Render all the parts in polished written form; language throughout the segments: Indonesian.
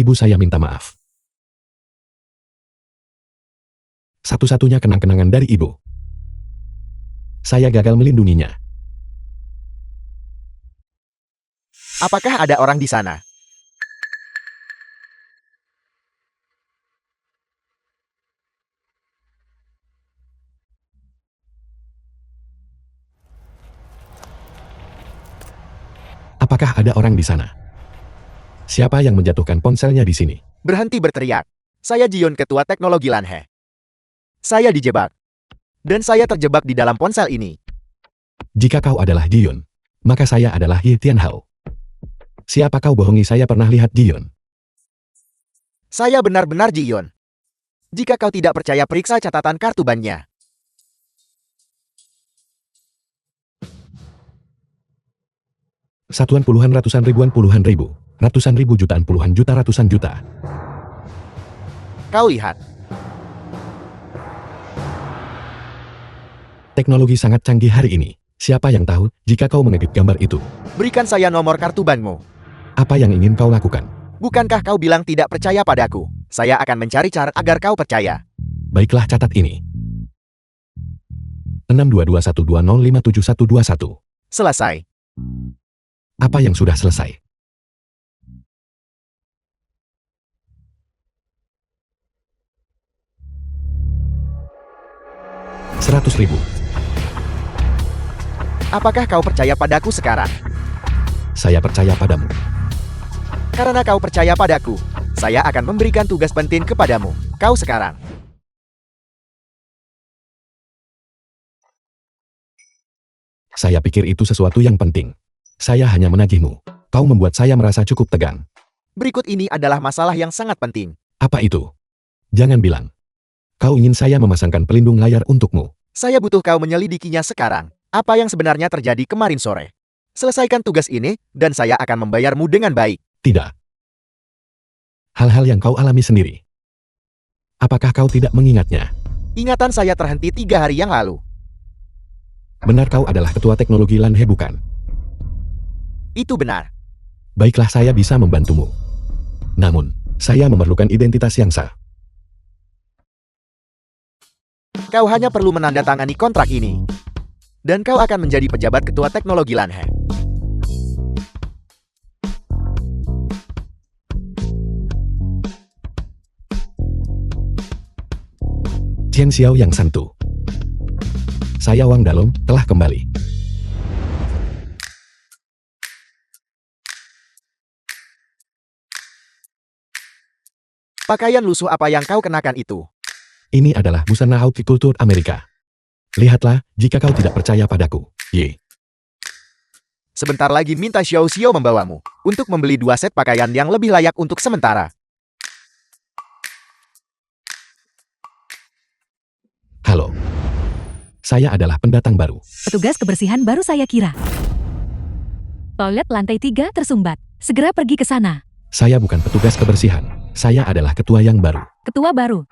Ibu saya minta maaf. Satu-satunya kenang-kenangan dari ibu. Saya gagal melindunginya. Apakah ada orang di sana? Apakah ada orang di sana? Siapa yang menjatuhkan ponselnya di sini? Berhenti berteriak. Saya Jion, ketua teknologi Lanhe. Saya dijebak. Dan saya terjebak di dalam ponsel ini. Jika kau adalah Jion, maka saya adalah Ye Tianhao. Siapa kau bohongi saya pernah lihat Jion? Saya benar-benar Jion. Jika kau tidak percaya, periksa catatan kartu bannya. Satuan puluhan ratusan ribuan puluhan ribu. Ratusan ribu jutaan puluhan juta ratusan juta. Kau lihat. Teknologi sangat canggih hari ini. Siapa yang tahu jika kau mengedit gambar itu? Berikan saya nomor kartu bankmu. Apa yang ingin kau lakukan? Bukankah kau bilang tidak percaya padaku? Saya akan mencari cara agar kau percaya. Baiklah, catat ini. 62212057121. Selesai. Apa yang sudah selesai? Rp100.000. Apakah kau percaya padaku sekarang? Saya percaya padamu. Karena kau percaya padaku, saya akan memberikan tugas penting kepadamu. Kau sekarang. Saya pikir itu sesuatu yang penting. Saya hanya menagihmu. Kau membuat saya merasa cukup tegang. Berikut ini adalah masalah yang sangat penting. Apa itu? Jangan bilang. Kau ingin saya memasangkan pelindung layar untukmu. Saya butuh kau menyelidikinya sekarang. Apa yang sebenarnya terjadi kemarin sore? Selesaikan tugas ini, dan saya akan membayarmu dengan baik. Tidak. Hal-hal yang kau alami sendiri. Apakah kau tidak mengingatnya? Ingatan saya terhenti 3 hari yang lalu. Benar, kau adalah ketua teknologi Lanhe, bukan? Itu benar. Baiklah, saya bisa membantumu. Namun, saya memerlukan identitas yang sah. Kau hanya perlu menandatangani kontrak ini. Dan kau akan menjadi pejabat ketua teknologi Lanhe. Chen Xiao yang santu. Saya Wang Dalong telah kembali. Pakaian lusuh apa yang kau kenakan itu? Ini adalah busana hortikultur Amerika. Lihatlah, jika kau tidak percaya padaku. Ye. Sebentar lagi minta Xiao Xiao membawamu untuk membeli 2 set pakaian yang lebih layak untuk sementara. Halo. Saya adalah pendatang baru. Petugas kebersihan baru saya kira. Toilet lantai 3 tersumbat. Segera pergi ke sana. Saya bukan petugas kebersihan. Saya adalah ketua yang baru. Ketua baru.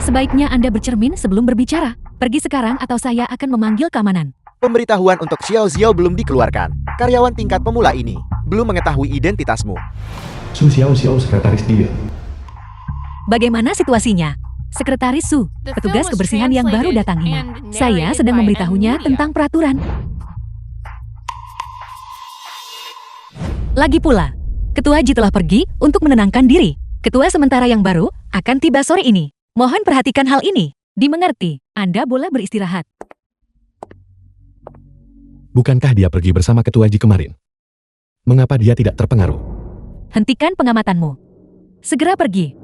Sebaiknya Anda bercermin sebelum berbicara. Pergi sekarang atau saya akan memanggil keamanan. Pemberitahuan untuk Xiao Xiao belum dikeluarkan. Karyawan tingkat pemula ini belum mengetahui identitasmu. Su Xiao Xiao, sekretaris dia. Bagaimana situasinya? Sekretaris Su, petugas kebersihan yang baru datang ini. Saya sedang memberitahunya tentang peraturan. Lagi pula, Ketua Ji telah pergi untuk menenangkan diri. Ketua sementara yang baru akan tiba sore ini. Mohon perhatikan hal ini. Dimengerti, Anda boleh beristirahat. Bukankah dia pergi bersama Ketua Ji kemarin? Mengapa dia tidak terpengaruh? Hentikan pengamatanmu. Segera pergi.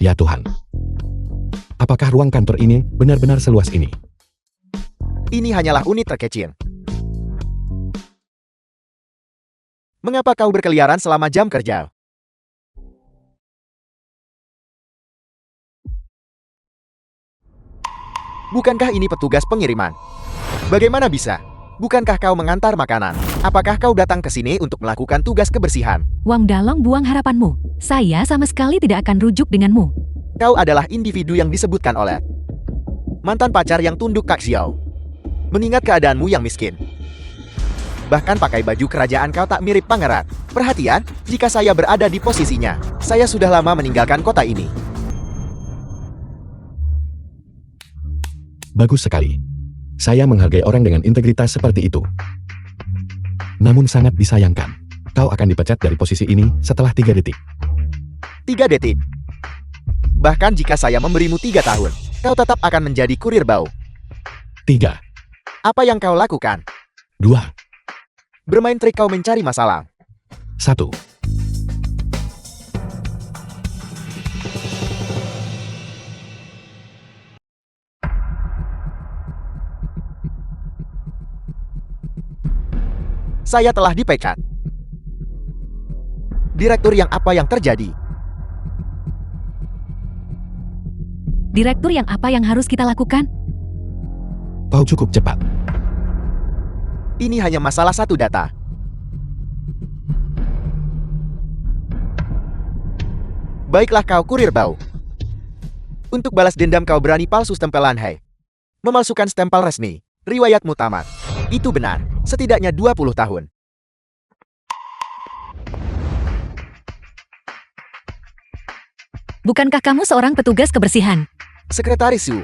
Ya Tuhan. Apakah ruang kantor ini benar-benar seluas ini? Ini hanyalah unit terkecil. Mengapa kau berkeliaran selama jam kerja? Bukankah ini petugas pengiriman? Bagaimana bisa? Bukankah kau mengantar makanan? Apakah kau datang ke sini untuk melakukan tugas kebersihan? Wang Dalong, buang harapanmu. Saya sama sekali tidak akan rujuk denganmu. Kau adalah individu yang disebutkan oleh mantan pacar yang tunduk Kak Xiao. mengingat keadaanmu yang miskin. Bahkan pakai baju kerajaan kau tak mirip pangeran. Perhatian, jika saya berada di posisinya, saya sudah lama meninggalkan kota ini. Bagus sekali. Saya menghargai orang dengan integritas seperti itu. Namun sangat disayangkan, kau akan dipecat dari posisi ini setelah 3 detik. 3 detik. Bahkan jika saya memberimu 3 tahun, kau tetap akan menjadi kurir bau. 3, Apa yang kau lakukan? 2, Bermain trik kau mencari masalah. 1. Saya telah dipecat. Direktur apa yang terjadi? Direktur apa yang harus kita lakukan? Kau cukup cepat. Ini hanya masalah satu data. Baiklah kau kurir bau. Untuk balas dendam kau berani palsu stempelan hai. Memalsukan stempel resmi. Riwayatmu tamat. Itu benar. Setidaknya 20 tahun. Bukankah kamu seorang petugas kebersihan? Sekretaris Su.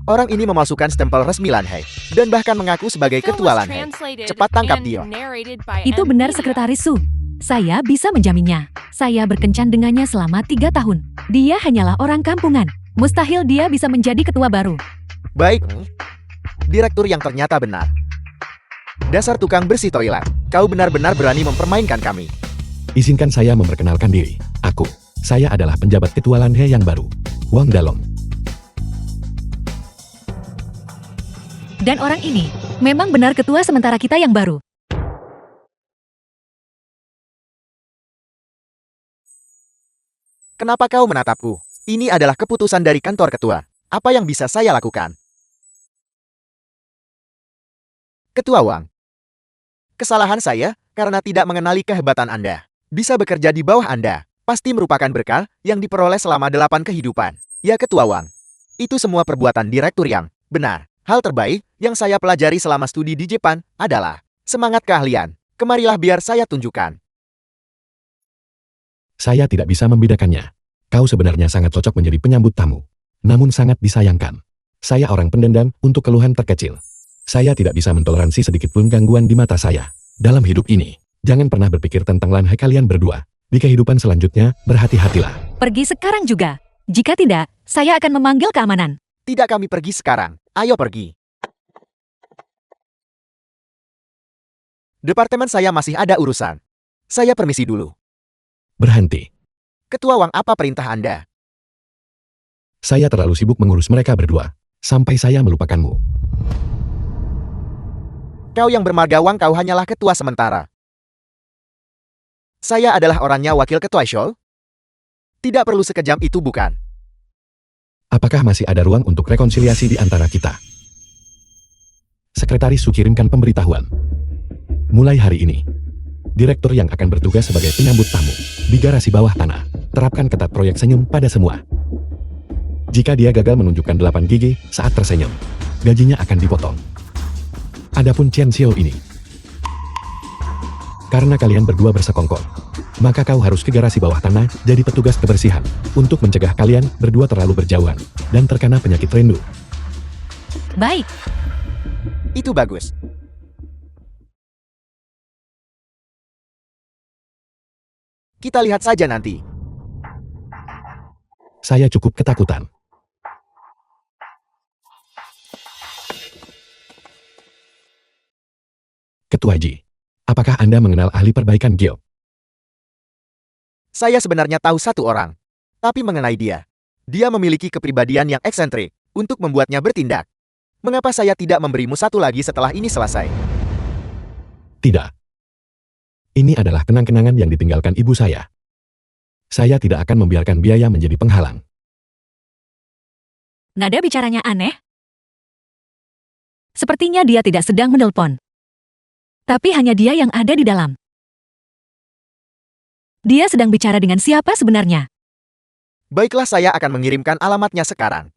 Orang ini memalsukan stempel resmi Lanhai dan bahkan mengaku sebagai ketua Lanhai. Cepat tangkap dia. Itu benar, Sekretaris Su. Saya bisa menjaminnya. Saya berkencan dengannya selama 3 tahun. Dia hanyalah orang kampungan. Mustahil dia bisa menjadi ketua baru. Baik. Direktur yang ternyata benar. Dasar tukang bersih toilet. Kau benar-benar berani mempermainkan kami. Izinkan saya memperkenalkan diri. Saya adalah penjabat ketua Lanhe yang baru, Wang Dalong. Dan orang ini memang benar ketua sementara kita yang baru. Kenapa kau menatapku? Ini adalah keputusan dari kantor ketua. Apa yang bisa saya lakukan? Ketua Wang. Kesalahan saya karena tidak mengenali kehebatan Anda. Bisa bekerja di bawah Anda. Pasti merupakan berkah yang diperoleh selama 8 kehidupan. Ya Ketua Wang. Itu semua perbuatan direktur yang benar. Hal terbaik yang saya pelajari selama studi di Jepang adalah semangat keahlian. Kemarilah biar saya tunjukkan. Saya tidak bisa membedakannya. Kau sebenarnya sangat cocok menjadi penyambut tamu. Namun sangat disayangkan. Saya orang pendendam untuk keluhan terkecil. Saya tidak bisa mentoleransi sedikit pun gangguan di mata saya. Dalam hidup ini, jangan pernah berpikir tentang Lanhai kalian berdua. Di kehidupan selanjutnya, berhati-hatilah. Pergi sekarang juga. Jika tidak, saya akan memanggil keamanan. Tidak, kami pergi sekarang. Ayo pergi. Departemen saya masih ada urusan. Saya permisi dulu. Berhenti. Ketua Wang, apa perintah Anda? Saya terlalu sibuk mengurus mereka berdua. Sampai saya melupakanmu. Kau yang bermarga Wang, kau hanyalah ketua sementara. Saya adalah orangnya wakil ketua Shol. Tidak perlu sekejam itu, bukan? Apakah masih ada ruang untuk rekonsiliasi di antara kita? Sekretaris Su kirimkan pemberitahuan. Mulai hari ini, direktur yang akan bertugas sebagai penyambut tamu di garasi bawah tanah, terapkan ketat proyek senyum pada semua. Jika dia gagal menunjukkan 8 gigi saat tersenyum, gajinya akan dipotong. Adapun Chen Xiao ini, karena kalian berdua bersekongkol, maka kau harus ke garasi bawah tanah jadi petugas kebersihan untuk mencegah kalian berdua terlalu berjauhan dan terkena penyakit rindu. Baik. Itu bagus. Kita lihat saja nanti. Saya cukup ketakutan. Ketua Ji, apakah Anda mengenal ahli perbaikan Gyo? Saya sebenarnya tahu satu orang. Tapi mengenai dia, dia memiliki kepribadian yang eksentrik untuk membuatnya bertindak. Mengapa saya tidak memberimu satu lagi setelah ini selesai? Tidak. Ini adalah kenang-kenangan yang ditinggalkan ibu saya. Saya tidak akan membiarkan biaya menjadi penghalang. Nada bicaranya aneh. Sepertinya dia tidak sedang menelpon. Tapi hanya dia yang ada di dalam. Dia sedang bicara dengan siapa sebenarnya? Baiklah, saya akan mengirimkan alamatnya sekarang.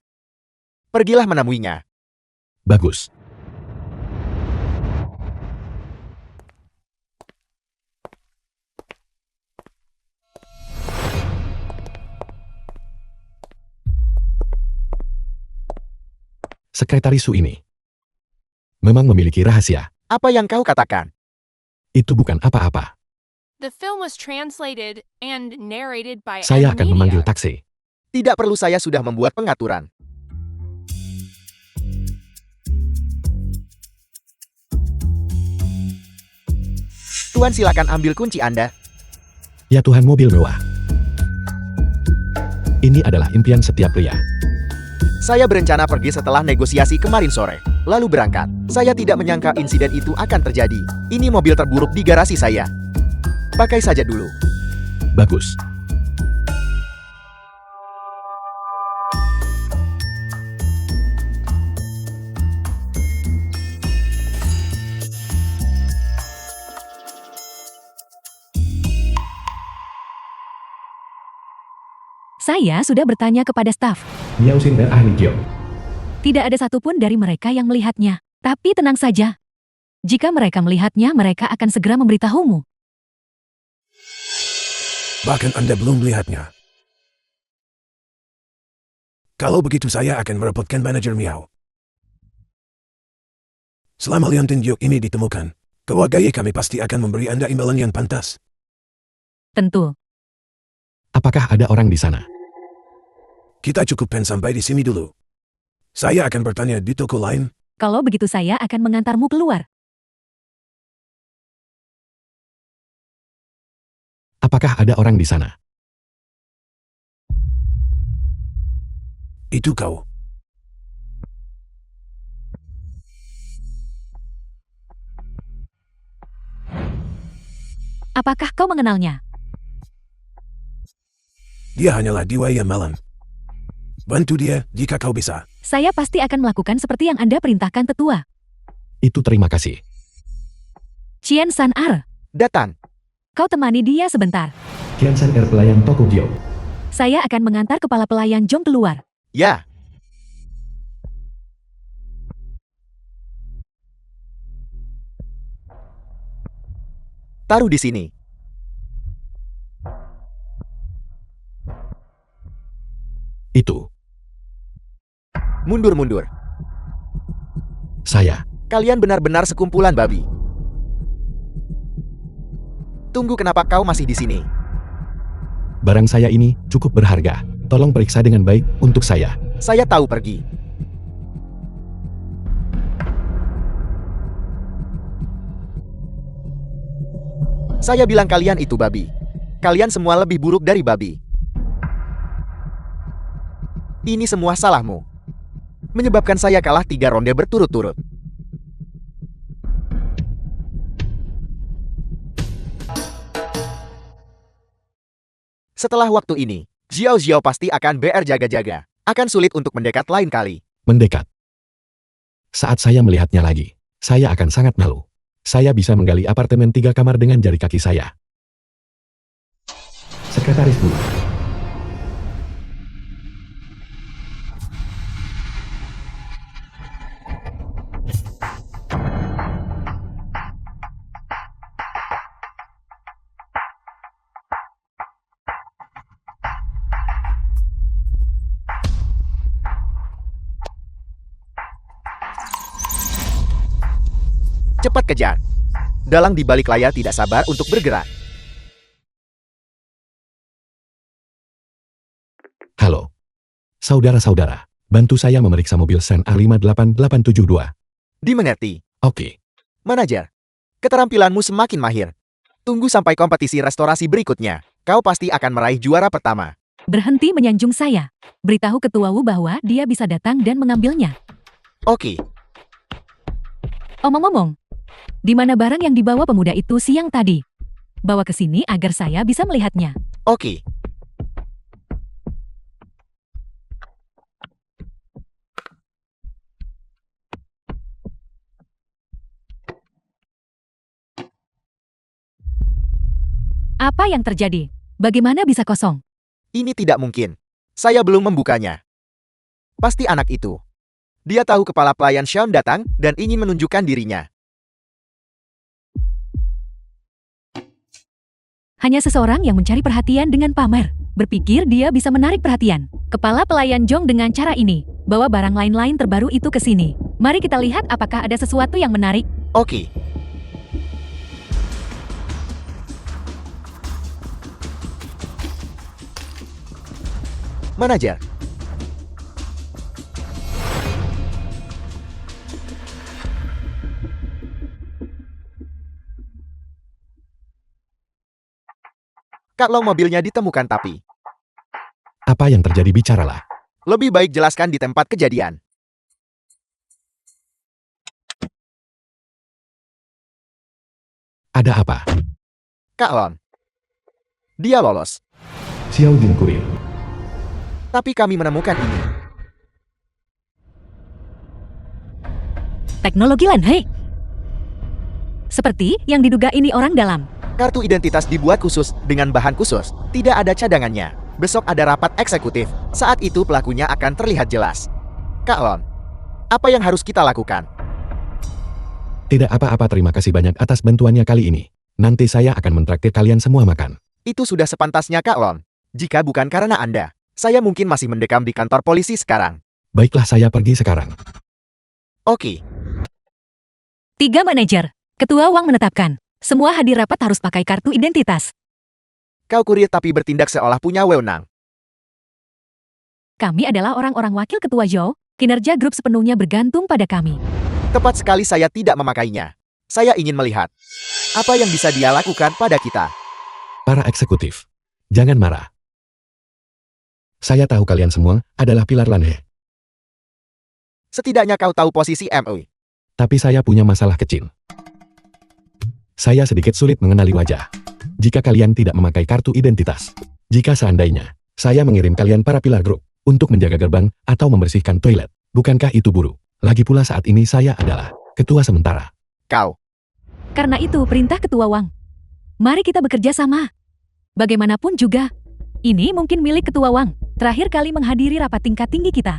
Pergilah menemuinya. Bagus. Sekretaris Su ini memang memiliki rahasia. Apa yang kau katakan? Itu bukan apa-apa. The film was translated and narrated by Saya akan memanggil Media. taksi. Tidak perlu, saya sudah membuat pengaturan. Tuan, silakan ambil kunci Anda. Ya Tuhan, mobil mewah. Ini adalah impian setiap pria. Saya berencana pergi setelah negosiasi kemarin sore, lalu berangkat. Saya tidak menyangka insiden itu akan terjadi. Ini mobil terburuk di garasi saya. Pakai saja dulu. Bagus. Saya sudah bertanya kepada staf. Miao Xin dan ahli Gio. Tidak ada satupun dari mereka yang melihatnya. Tapi tenang saja. Jika mereka melihatnya, mereka akan segera memberitahumu. Bahkan Anda belum melihatnya. Kalau begitu saya akan merepotkan manajer Miao. Selama Liantin Yuk ini ditemukan, keluarga kami pasti akan memberi Anda imbalan yang pantas. Tentu. Apakah ada orang di sana? Kita cukupkan sampai di sini dulu. Saya akan bertanya di toko lain. Kalau begitu saya akan mengantarmu keluar. Apakah ada orang di sana? Itu kau. Apakah kau mengenalnya? Dia hanyalah Dewa yang malam. Bantu dia jika kau bisa. Saya pasti akan melakukan seperti yang Anda perintahkan, tetua. Itu terima kasih. Chien San Ar, Datang. kau temani dia sebentar. Kiansan Er pelayan toko Gio. Saya akan mengantar kepala pelayan Jong keluar. Ya. Taruh di sini. Itu. Mundur-mundur. Saya. Kalian benar-benar sekumpulan babi. Tunggu, kenapa kau masih di sini? Barang saya ini cukup berharga. Tolong periksa dengan baik untuk saya. Saya tahu, pergi. Saya bilang kalian itu babi. Kalian semua lebih buruk dari babi. Ini semua salahmu. Menyebabkan saya kalah 3 ronde berturut-turut. Setelah waktu ini, Xiao pasti akan BR jaga-jaga. Akan sulit untuk mendekat lain kali. Mendekat. Saat saya melihatnya lagi, saya akan sangat malu. Saya bisa menggali apartemen 3 kamar dengan jari kaki saya. Sekretaris Bu. Cepat kejar. Dalang di balik layar tidak sabar untuk bergerak. Halo. Saudara-saudara, bantu saya memeriksa mobil Sen A58872. Dimengerti. Oke. Manajer, keterampilanmu semakin mahir. Tunggu sampai kompetisi restorasi berikutnya. Kau pasti akan meraih juara pertama. Berhenti menyanjung saya. Beritahu ketua Wu bahwa dia bisa datang dan mengambilnya. Oke. Omong-omong, di mana barang yang dibawa pemuda itu siang tadi? Bawa ke sini agar saya bisa melihatnya. Oke. Apa yang terjadi? Bagaimana bisa kosong? Ini tidak mungkin. Saya belum membukanya. Pasti anak itu. Dia tahu kepala pelayan Sean datang dan ingin menunjukkan dirinya. Hanya seseorang yang mencari perhatian dengan pamer. Berpikir dia bisa menarik perhatian. Kepala pelayan Jong dengan cara ini. Bawa barang lain-lain terbaru itu ke sini. Mari kita lihat apakah ada sesuatu yang menarik. Oke. Manajer. Kak Long mobilnya ditemukan tapi. Apa yang terjadi, bicaralah. Lebih baik jelaskan di tempat kejadian. Ada apa? Kak Lon. Dia lolos. Xiao Jin kurir. Tapi kami menemukan ini. Teknologi Lan Hei. Seperti yang diduga ini orang dalam. Kartu identitas dibuat khusus dengan bahan khusus. Tidak ada cadangannya. Besok ada rapat eksekutif. Saat itu pelakunya akan terlihat jelas. Kak Lon, apa yang harus kita lakukan? Tidak apa-apa, terima kasih banyak atas bantuannya kali ini. Nanti saya akan mentraktir kalian semua makan. Itu sudah sepantasnya Kak Lon. Jika bukan karena Anda, saya mungkin masih mendekam di kantor polisi sekarang. Baiklah, saya pergi sekarang. Oke. 3 manajer. Ketua Wang menetapkan. Semua hadir rapat harus pakai kartu identitas. Kau kurir tapi bertindak seolah punya wewenang. Kami adalah orang-orang wakil Ketua Zhou. Kinerja grup sepenuhnya bergantung pada kami. Tepat sekali, saya tidak memakainya. Saya ingin melihat apa yang bisa dia lakukan pada kita. Para eksekutif, jangan marah. Saya tahu kalian semua adalah pilar Lan He. Setidaknya kau tahu posisi MUI. Tapi saya punya masalah kecil. Saya sedikit sulit mengenali wajah. Jika kalian tidak memakai kartu identitas. Jika seandainya, saya mengirim kalian para pilar grup untuk menjaga gerbang atau membersihkan toilet. Bukankah itu buruk? Lagi pula saat ini saya adalah ketua sementara. Kau. Karena itu perintah Ketua Wang. Mari kita bekerja sama. Bagaimanapun juga, ini mungkin milik Ketua Wang. Terakhir kali menghadiri rapat tingkat tinggi kita.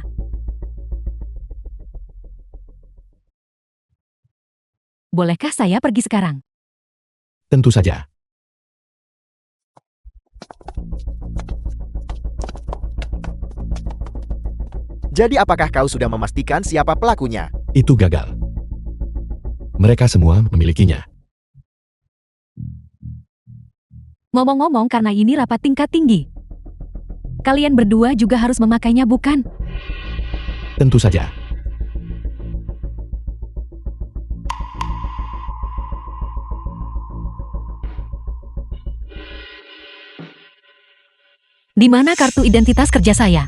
Bolehkah saya pergi sekarang? Tentu saja. Jadi apakah kau sudah memastikan siapa pelakunya? Itu gagal. Mereka semua memilikinya. Ngomong-ngomong, karena ini rapat tingkat tinggi. Kalian berdua juga harus memakainya, bukan? Tentu saja. Di mana kartu identitas kerja saya?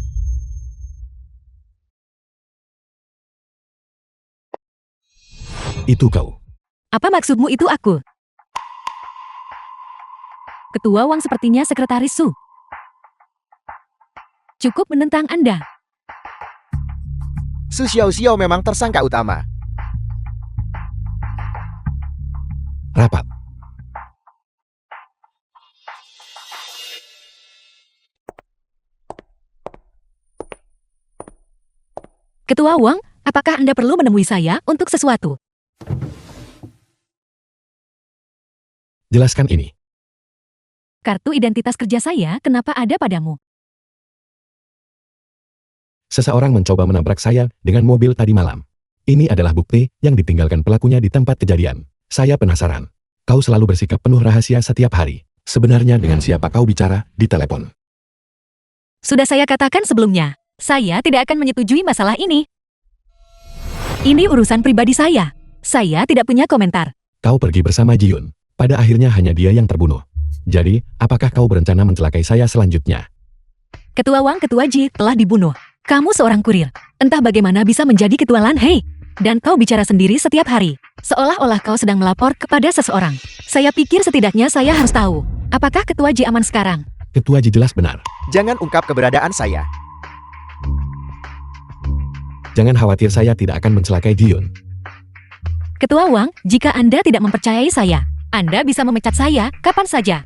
Itu kau. Apa maksudmu itu aku? Ketua Wang sepertinya sekretaris Su. Cukup menentang Anda. Su Xiao memang tersangka utama. Rapat. Ketua Wang, apakah Anda perlu menemui saya untuk sesuatu? Jelaskan ini. Kartu identitas kerja saya kenapa ada padamu? Seseorang mencoba menabrak saya dengan mobil tadi malam. Ini adalah bukti yang ditinggalkan pelakunya di tempat kejadian. Saya penasaran. Kau selalu bersikap penuh rahasia setiap hari. Sebenarnya dengan siapa kau bicara di telepon? Sudah saya katakan sebelumnya, saya tidak akan menyetujui masalah ini. Ini urusan pribadi saya. Saya tidak punya komentar. Kau pergi bersama Jiun. Pada akhirnya hanya dia yang terbunuh. Jadi, apakah kau berencana mencelakai saya selanjutnya? Ketua Wang, Ketua Ji telah dibunuh. Kamu seorang kurir. Entah bagaimana bisa menjadi ketua Lan Hei. Dan kau bicara sendiri setiap hari. Seolah-olah kau sedang melapor kepada seseorang. Saya pikir setidaknya saya harus tahu. Apakah Ketua Ji aman sekarang? Ketua Ji jelas benar. Jangan ungkap keberadaan saya. Jangan khawatir, saya tidak akan mencelakai Jiun. Ketua Wang, jika Anda tidak mempercayai saya, Anda bisa memecat saya kapan saja.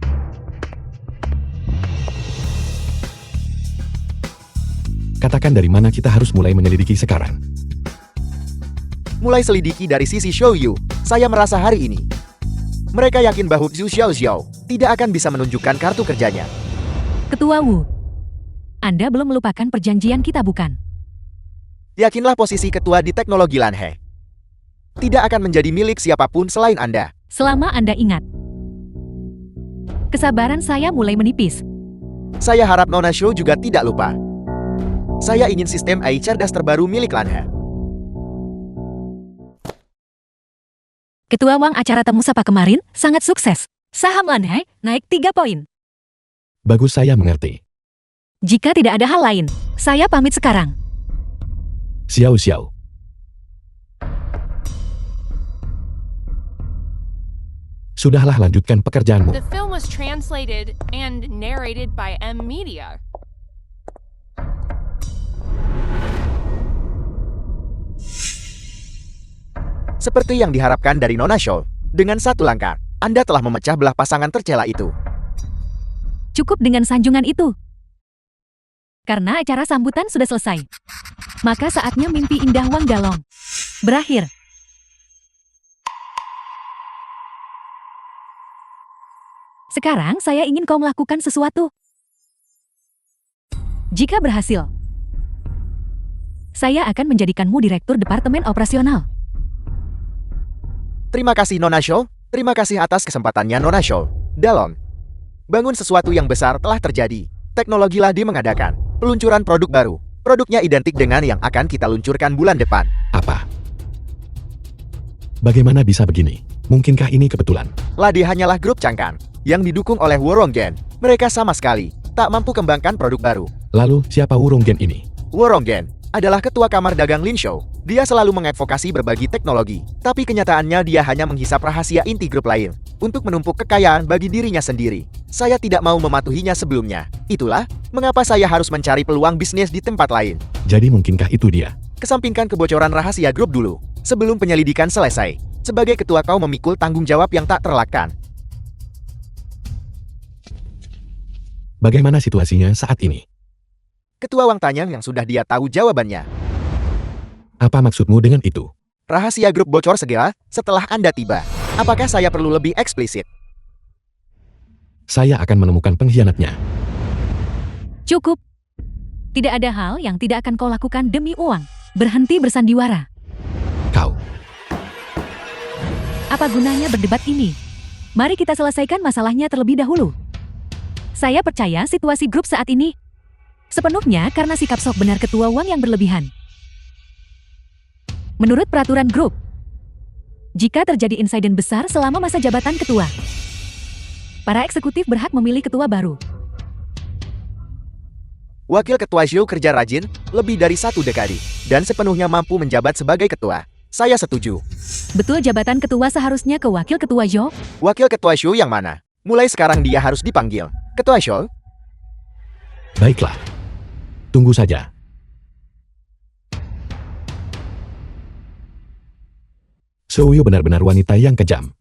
Katakan dari mana kita harus mulai menyelidiki sekarang. Mulai selidiki dari sisi Shou Yu. Saya merasa hari ini Mereka yakin bahwa Zhu Xiaoxiao tidak akan bisa menunjukkan kartu kerjanya. Ketua Wu, Anda belum melupakan perjanjian kita bukan? Yakinlah posisi ketua di teknologi Lanhe tidak akan menjadi milik siapapun selain Anda. Selama Anda ingat. Kesabaran saya mulai menipis. Saya harap Nona Shou juga tidak lupa. Saya ingin sistem AI cerdas terbaru milik Lanhe. Ketua Wang acara temu sapa kemarin sangat sukses. Saham Lanhe naik 3 poin. Bagus, saya mengerti. Jika tidak ada hal lain, saya pamit sekarang. Xiao Xiao. Sudahlah, lanjutkan pekerjaanmu. The film was translated and narrated by M Media. Seperti yang diharapkan dari Nona Shou, dengan satu langkah, Anda telah memecah belah pasangan tercela itu. Cukup dengan sanjungan itu. Karena acara sambutan sudah selesai. Maka saatnya mimpi indah Wang Dalong berakhir. Sekarang saya ingin kau melakukan sesuatu. Jika berhasil, saya akan menjadikanmu direktur departemen operasional. Terima kasih Nona Shou, terima kasih atas kesempatannya Nona Shou. Dalong, bangun sesuatu yang besar telah terjadi. Teknologi Ladi mengadakan peluncuran produk baru. Produknya identik dengan yang akan kita luncurkan bulan depan. Apa? Bagaimana bisa begini? Mungkinkah ini kebetulan? Ladi hanyalah grup cangkang yang didukung oleh Woronggen. Mereka sama sekali tak mampu kembangkan produk baru. Lalu, siapa Woronggen ini? Woronggen adalah ketua kamar dagang Lin Shou. Dia selalu mengadvokasi berbagi teknologi, tapi kenyataannya dia hanya menghisap rahasia inti grup lain untuk menumpuk kekayaan bagi dirinya sendiri. Saya tidak mau mematuhinya sebelumnya. Itulah mengapa saya harus mencari peluang bisnis di tempat lain. Jadi mungkinkah itu dia? Kesampingkan kebocoran rahasia grup dulu, sebelum penyelidikan selesai. Sebagai ketua kau memikul tanggung jawab yang tak terelakkan. Bagaimana situasinya saat ini? Ketua Wang tanya yang sudah dia tahu jawabannya. Apa maksudmu dengan itu? Rahasia grup bocor segera setelah Anda tiba. Apakah saya perlu lebih eksplisit? Saya akan menemukan pengkhianatnya. Cukup. Tidak ada hal yang tidak akan kau lakukan demi uang. Berhenti bersandiwara. Kau. Apa gunanya berdebat ini? Mari kita selesaikan masalahnya terlebih dahulu. Saya percaya situasi grup saat ini sepenuhnya karena sikap sok benar Ketua Wang yang berlebihan. Menurut peraturan grup, jika terjadi insiden besar selama masa jabatan ketua, para eksekutif berhak memilih ketua baru. Wakil ketua Zhou kerja rajin lebih dari 1 dekade dan sepenuhnya mampu menjabat sebagai ketua. Saya setuju. Betul, jabatan ketua seharusnya ke wakil ketua Zhou. Wakil ketua Zhou yang mana? Mulai sekarang dia harus dipanggil Ketua Zhou. Baiklah. Tunggu saja. Souyu benar-benar wanita yang kejam.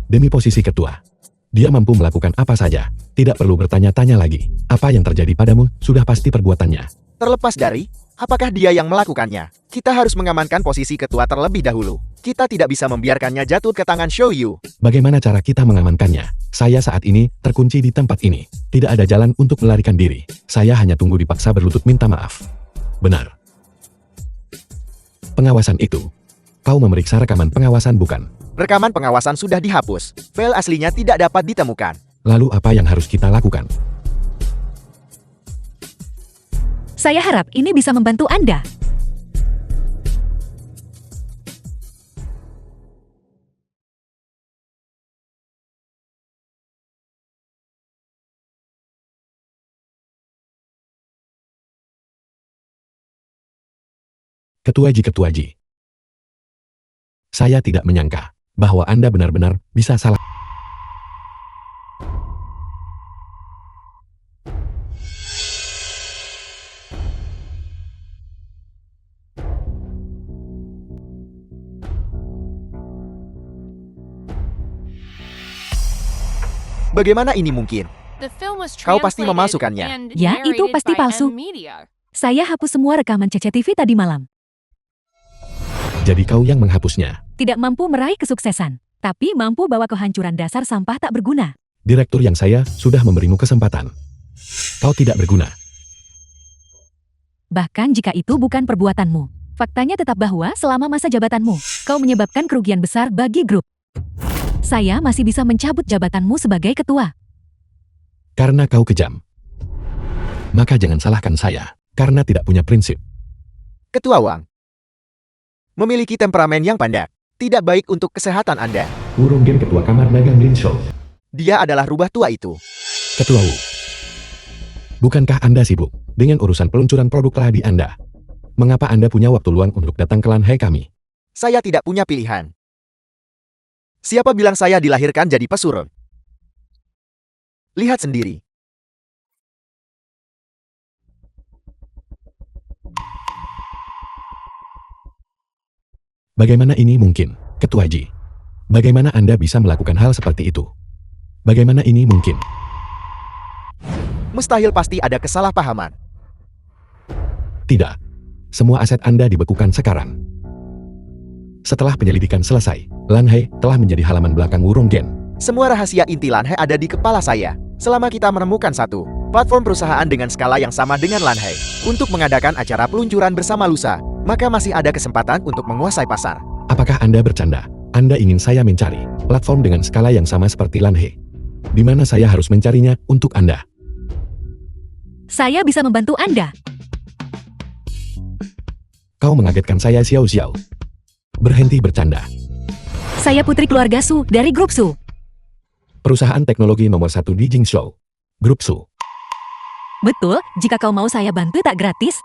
Demi posisi ketua, dia mampu melakukan apa saja. Tidak perlu bertanya-tanya lagi. Apa yang terjadi padamu sudah pasti perbuatannya. Terlepas dari apakah dia yang melakukannya, kita harus mengamankan posisi ketua terlebih dahulu. Kita tidak bisa membiarkannya jatuh ke tangan Shou Yu. Bagaimana cara kita mengamankannya? Saya saat ini terkunci di tempat ini. Tidak ada jalan untuk melarikan diri. Saya hanya tunggu dipaksa berlutut minta maaf. Benar. Pengawasan itu. Kau memeriksa rekaman pengawasan bukan? Rekaman pengawasan sudah dihapus. File aslinya tidak dapat ditemukan. Lalu apa yang harus kita lakukan? Saya harap ini bisa membantu Anda. Ketua Ji. Saya tidak menyangka bahwa Anda benar-benar bisa salah. Bagaimana ini mungkin? The film was Kau pasti translated memasukkannya. and Ya, itu narrated pasti by palsu. M Media. Saya hapus semua rekaman CCTV tadi malam. Jadi kau yang menghapusnya. Tidak mampu meraih kesuksesan. tapi mampu bawa kehancuran dasar sampah tak berguna. Direktur yang saya sudah memberimu kesempatan. Kau tidak berguna. Bahkan jika itu bukan perbuatanmu. Faktanya tetap bahwa selama masa jabatanmu, kau menyebabkan kerugian besar bagi grup. Saya masih bisa mencabut jabatanmu sebagai ketua. Karena kau kejam. Maka jangan salahkan saya, karena tidak punya prinsip. Ketua Wang. Memiliki temperamen yang pandai. Tidak baik untuk kesehatan Anda. Wurung Gen Ketua Kamar Dagang Lin Shou. Dia adalah rubah tua itu. Ketua Wu. Bukankah Anda sibuk dengan urusan peluncuran produk teradi Anda? Mengapa Anda punya waktu luang untuk datang ke Lanhai kami? Saya tidak punya pilihan. Siapa bilang saya dilahirkan jadi pesuruh? Lihat sendiri. Bagaimana ini mungkin, Ketua Ji? Bagaimana Anda bisa melakukan hal seperti itu? Bagaimana ini mungkin? Mustahil pasti ada kesalahpahaman. Tidak. Semua aset Anda dibekukan sekarang. Setelah penyelidikan selesai, Lanhai telah menjadi halaman belakang Wurong Gen. Semua rahasia inti Lanhai ada di kepala saya. Selama kita menemukan satu platform perusahaan dengan skala yang sama dengan Lanhai untuk mengadakan acara peluncuran bersama lusa, maka masih ada kesempatan untuk menguasai pasar. Apakah Anda bercanda? Anda ingin saya mencari platform dengan skala yang sama seperti Lanhai? Di mana saya harus mencarinya untuk Anda? Saya bisa membantu Anda. Kau mengagetkan saya, Xiao Xiao. Berhenti bercanda. Saya putri keluarga Su dari grup Su. Perusahaan teknologi nomor 1 di Jingzhou. Grup Su. Betul, jika kau mau saya bantu tak gratis.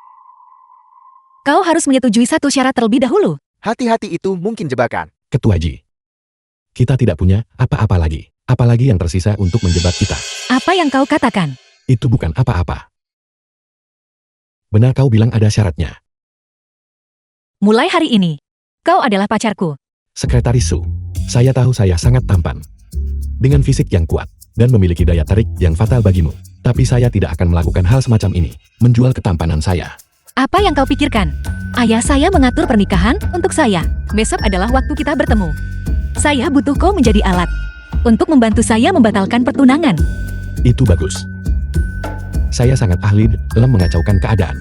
Kau harus menyetujui satu syarat terlebih dahulu. Hati-hati, itu mungkin jebakan. Ketua Ji. Kita tidak punya apa-apa lagi. Apalagi yang tersisa untuk menjebak kita. Apa yang kau katakan? Itu bukan apa-apa. Benar kau bilang ada syaratnya. Mulai hari ini, kau adalah pacarku. Sekretaris Su, saya tahu saya sangat tampan. Dengan fisik yang kuat, dan memiliki daya tarik yang fatal bagimu. Tapi saya tidak akan melakukan hal semacam ini, menjual ketampanan saya. Apa yang kau pikirkan? Ayah saya mengatur pernikahan untuk saya. Besok adalah waktu kita bertemu. Saya butuh kau menjadi alat untuk membantu saya membatalkan pertunangan. Itu bagus. Saya sangat ahli dalam mengacaukan keadaan.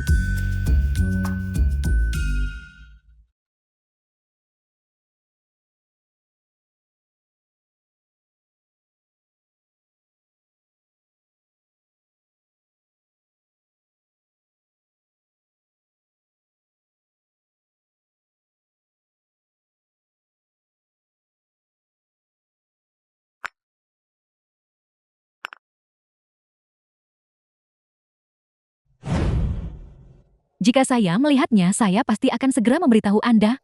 Jika saya melihatnya, saya pasti akan segera memberitahu Anda.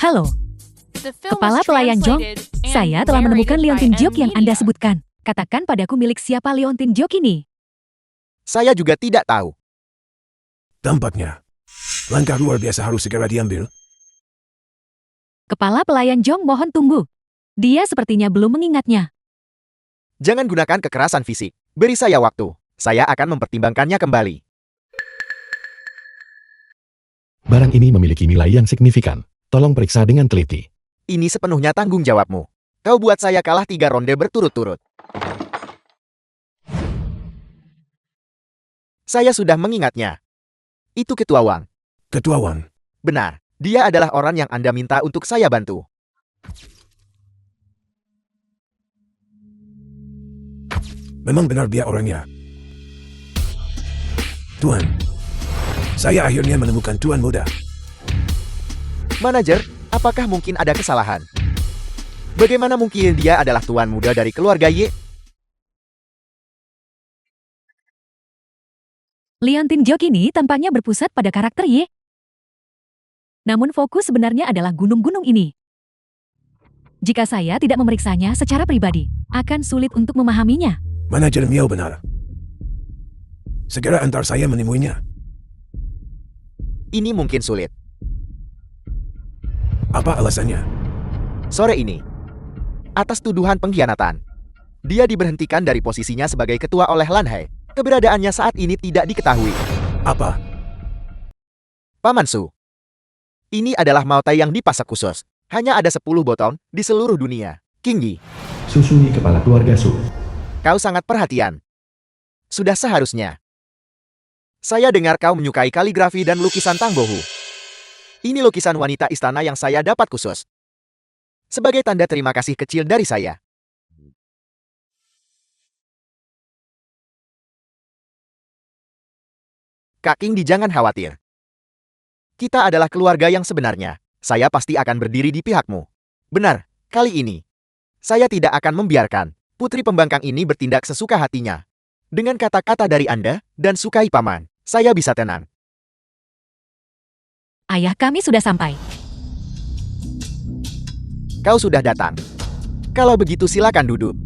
Halo. The film Kepala was pelayan Jong, translated and saya telah menemukan narrated Leontin by Jok yang Anda Nvidia. sebutkan. Katakan padaku milik siapa Leontin Jok ini. Saya juga tidak tahu. Tampaknya, langkah luar biasa harus segera diambil. Kepala pelayan Jong mohon tunggu. Dia sepertinya belum mengingatnya. Jangan gunakan kekerasan fisik. Beri saya waktu. Saya akan mempertimbangkannya kembali. Barang ini memiliki nilai yang signifikan. Tolong periksa dengan teliti. Ini sepenuhnya tanggung jawabmu. Kau buat saya kalah 3 ronde berturut-turut. Saya sudah mengingatnya. Itu Ketua Wang. Ketua Wang, Benar, dia adalah orang yang Anda minta untuk saya bantu. memang benar dia orangnya. Tuan, saya akhirnya menemukan Tuan Muda. Manajer, apakah mungkin ada kesalahan? Bagaimana mungkin dia adalah tuan muda dari keluarga Ye? Leontin Jok ini tampaknya berpusat pada karakter Ye. Namun fokus sebenarnya adalah gunung-gunung ini. Jika saya tidak memeriksanya secara pribadi, akan sulit untuk memahaminya. Manajer Miao benar. Segera antar saya menemuinya. Ini mungkin sulit. Apa alasannya? Sore ini, atas tuduhan pengkhianatan, dia diberhentikan dari posisinya sebagai ketua oleh Lan Hei. Keberadaannya saat ini tidak diketahui. Apa? Paman Su, ini adalah Mao Tai yang dipasak khusus. Hanya ada 10 botol di seluruh dunia. King Yi, Susui kepala keluarga Su. kau sangat perhatian. Sudah seharusnya. Saya dengar kau menyukai kaligrafi dan lukisan Tang Bohu. Ini lukisan wanita istana yang saya dapat khusus. Sebagai tanda terima kasih kecil dari saya. Kak King Di, jangan khawatir. Kita adalah keluarga yang sebenarnya. Saya pasti akan berdiri di pihakmu. Benar, kali ini. Saya tidak akan membiarkan putri pembangkang ini bertindak sesuka hatinya. Dengan kata-kata dari Anda dan sukai paman, saya bisa tenang. Ayah kami sudah sampai. Kau sudah datang. Kalau begitu silakan duduk.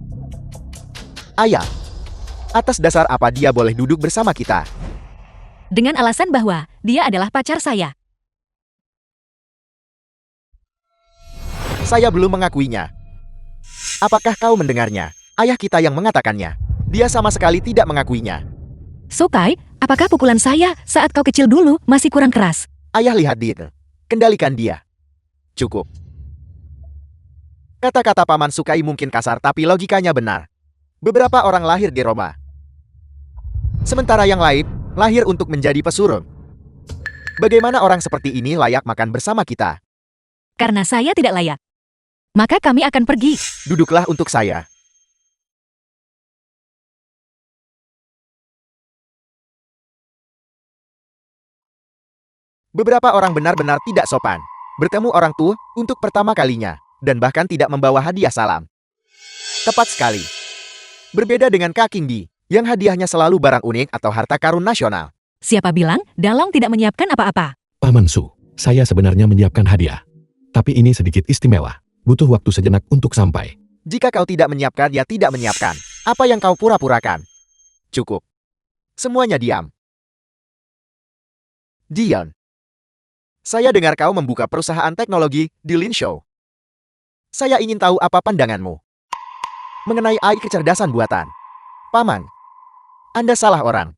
Ayah, atas dasar apa dia boleh duduk bersama kita? Dengan alasan bahwa dia adalah pacar saya. Saya belum mengakuinya. Apakah kau mendengarnya? Ayah kita yang mengatakannya. Dia sama sekali tidak mengakuinya. Sukai, apakah pukulan saya saat kau kecil dulu masih kurang keras? Ayah lihat dia. Kendalikan dia. Cukup. Kata-kata Paman Sukai mungkin kasar tapi logikanya benar. Beberapa orang lahir di Roma. Sementara yang lain lahir untuk menjadi pesuruh. Bagaimana orang seperti ini layak makan bersama kita? Karena saya tidak layak. Maka kami akan pergi. Duduklah untuk saya. Beberapa orang benar-benar tidak sopan. Bertemu orang tua untuk pertama kalinya. Dan bahkan tidak membawa hadiah salam. Tepat sekali. Berbeda dengan Kak King Di, yang hadiahnya selalu barang unik atau harta karun nasional. Siapa bilang Dalong tidak menyiapkan apa-apa? Paman Su, saya sebenarnya menyiapkan hadiah. Tapi ini sedikit istimewa. Butuh waktu sejenak untuk sampai. Jika kau tidak menyiapkan, ya tidak menyiapkan. Apa yang kau pura-purakan? Cukup. Semuanya diam. Dion. Saya dengar kau membuka perusahaan teknologi di Linshou. Saya ingin tahu apa pandanganmu mengenai AI kecerdasan buatan. Paman, Anda salah orang.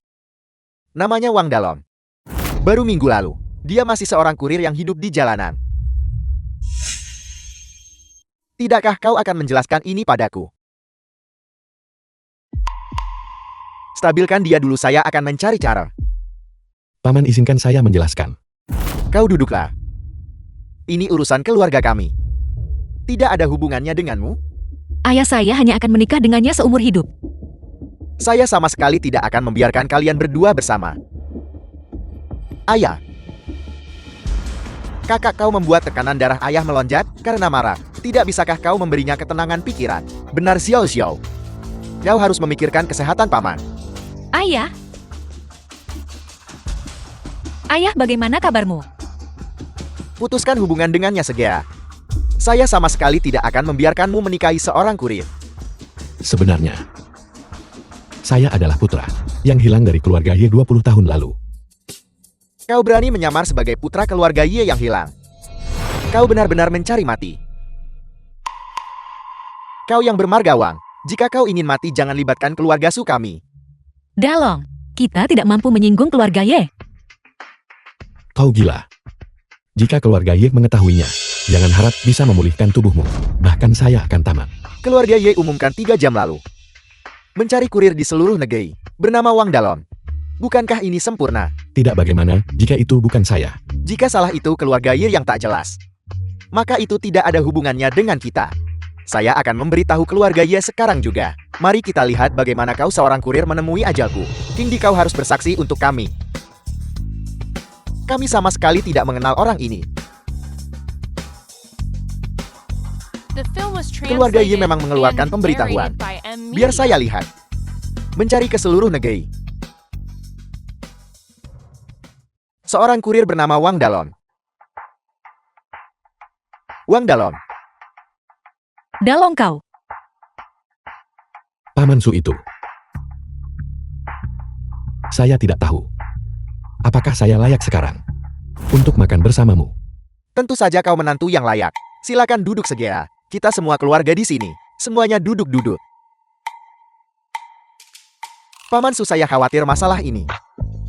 Namanya Wang Dalong. Baru minggu lalu, dia masih seorang kurir yang hidup di jalanan. Tidakkah kau akan menjelaskan ini padaku? Stabilkan dia dulu, saya akan mencari cara. Paman izinkan saya menjelaskan. Kau duduklah. Ini urusan keluarga kami. Tidak ada hubungannya denganmu. Ayah saya hanya akan menikah dengannya seumur hidup. Saya sama sekali tidak akan membiarkan kalian berdua bersama. Ayah. Kakak kau membuat tekanan darah ayah melonjak karena marah. Tidak bisakah kau memberinya ketenangan pikiran? Benar, Xiao Xiao. Kau harus memikirkan kesehatan paman. Ayah? Ayah, bagaimana kabarmu? Putuskan hubungan dengannya segera. Saya sama sekali tidak akan membiarkanmu menikahi seorang kurir. Sebenarnya, saya adalah putra yang hilang dari keluarga Ye 20 tahun lalu. Kau berani menyamar sebagai putra keluarga Ye yang hilang. Kau benar-benar mencari mati. Kau yang bermarga Wang. Jika kau ingin mati, jangan libatkan keluarga Su kami. Dalong, kita tidak mampu menyinggung keluarga Ye. Kau gila. Jika keluarga Ye mengetahuinya, jangan harap bisa memulihkan tubuhmu. Bahkan saya akan tamat. Keluarga Ye umumkan 3 jam lalu. Mencari kurir di seluruh negeri. Bernama Wang Dalong. Bukankah ini sempurna? Tidak, bagaimana jika itu bukan saya? Jika salah itu keluarga Ye yang tak jelas, maka itu tidak ada hubungannya dengan kita. Saya akan memberitahu keluarga Ye sekarang juga. Mari kita lihat bagaimana kau seorang kurir menemui ajalku. King Di, kau harus bersaksi untuk kami. Kami sama sekali tidak mengenal orang ini. The film was Keluarga Ye translated memang mengeluarkan and pemberitahuan. narrated by M. Biar Media. saya lihat. Mencari ke seluruh negeri. Seorang kurir bernama Wang Dalong. Wang Dalong. Dalong kau. Paman Su itu. Saya tidak tahu. Apakah saya layak sekarang untuk makan bersamamu? Tentu saja kau menantu yang layak. Silakan duduk segera. Kita semua keluarga di sini. Semuanya duduk-duduk. Paman Su, saya khawatir masalah ini.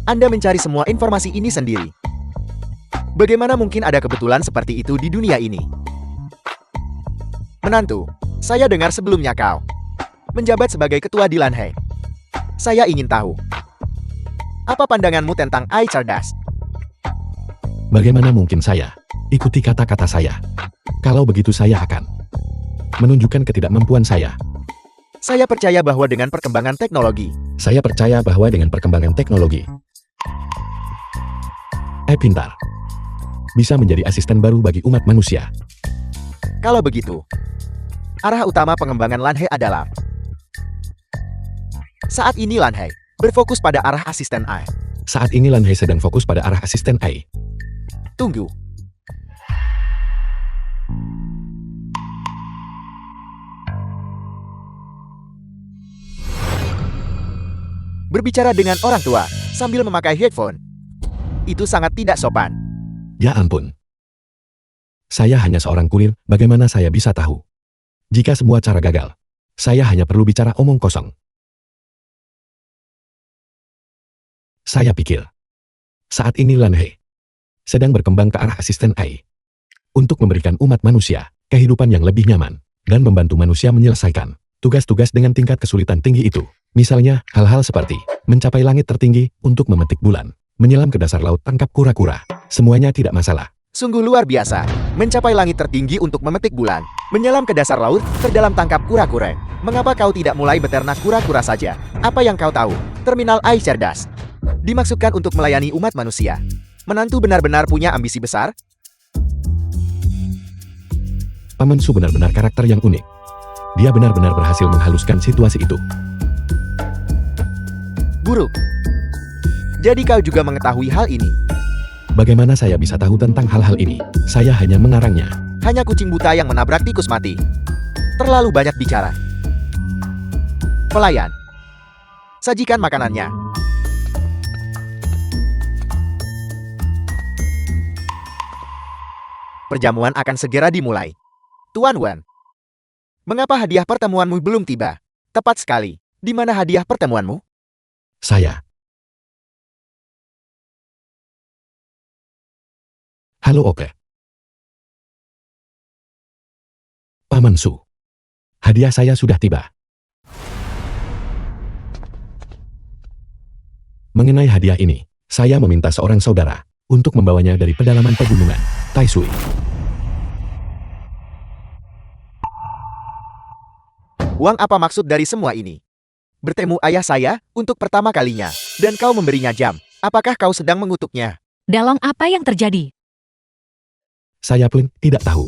Anda mencari semua informasi ini sendiri. Bagaimana mungkin ada kebetulan seperti itu di dunia ini? Menantu, saya dengar sebelumnya kau menjabat sebagai ketua di Lanhai. Saya ingin tahu, apa pandanganmu tentang Ai cerdas? Bagaimana mungkin saya? Ikuti kata-kata saya. Kalau begitu saya akan menunjukkan ketidakmampuan saya. Saya percaya bahwa dengan perkembangan teknologi, pintar bisa menjadi asisten baru bagi umat manusia. kalau begitu, arah utama pengembangan Lanhai adalah saat ini Lanhai berfokus pada arah asisten AI. Saat ini Lanhai sedang fokus pada arah asisten AI. Tunggu. Berbicara dengan orang tua sambil memakai headphone, itu sangat tidak sopan. Ya ampun. Saya hanya seorang kurir, bagaimana saya bisa tahu? Jika semua cara gagal, saya hanya perlu bicara omong kosong. Saya pikir, saat ini Lanhai sedang berkembang ke arah asisten AI untuk memberikan umat manusia kehidupan yang lebih nyaman dan membantu manusia menyelesaikan tugas-tugas dengan tingkat kesulitan tinggi itu. Misalnya, hal-hal seperti mencapai langit tertinggi untuk memetik bulan, menyelam ke dasar laut tangkap kura-kura. Semuanya tidak masalah. Sungguh luar biasa. Mencapai langit tertinggi untuk memetik bulan, menyelam ke dasar laut, terdalam tangkap kura-kura. Mengapa kau tidak mulai beternak kura-kura saja? Apa yang kau tahu? Terminal AI cerdas dimaksudkan untuk melayani umat manusia. Menantu benar-benar punya ambisi besar. Paman Su benar-benar karakter yang unik. Dia benar-benar berhasil menghaluskan situasi itu. Buruk. Jadi kau juga mengetahui hal ini. Bagaimana saya bisa tahu tentang hal-hal ini? Saya hanya mengarangnya. Hanya kucing buta yang menabrak tikus mati. Terlalu banyak bicara. Pelayan, sajikan makanannya. Perjamuan akan segera dimulai. Tuan Wan, mengapa hadiah pertemuanmu belum tiba? Tepat sekali. Di mana hadiah pertemuanmu? Saya. Halo, oke. Paman Su. Hadiah saya sudah tiba. Mengenai hadiah ini, saya meminta seorang saudara untuk membawanya dari pedalaman pegunungan, Taisui. Wang, apa maksud dari semua ini? Bertemu ayah saya untuk pertama kalinya, dan kau memberinya jam. Apakah kau sedang mengutuknya? Dalong, apa yang terjadi? Saya pun tidak tahu.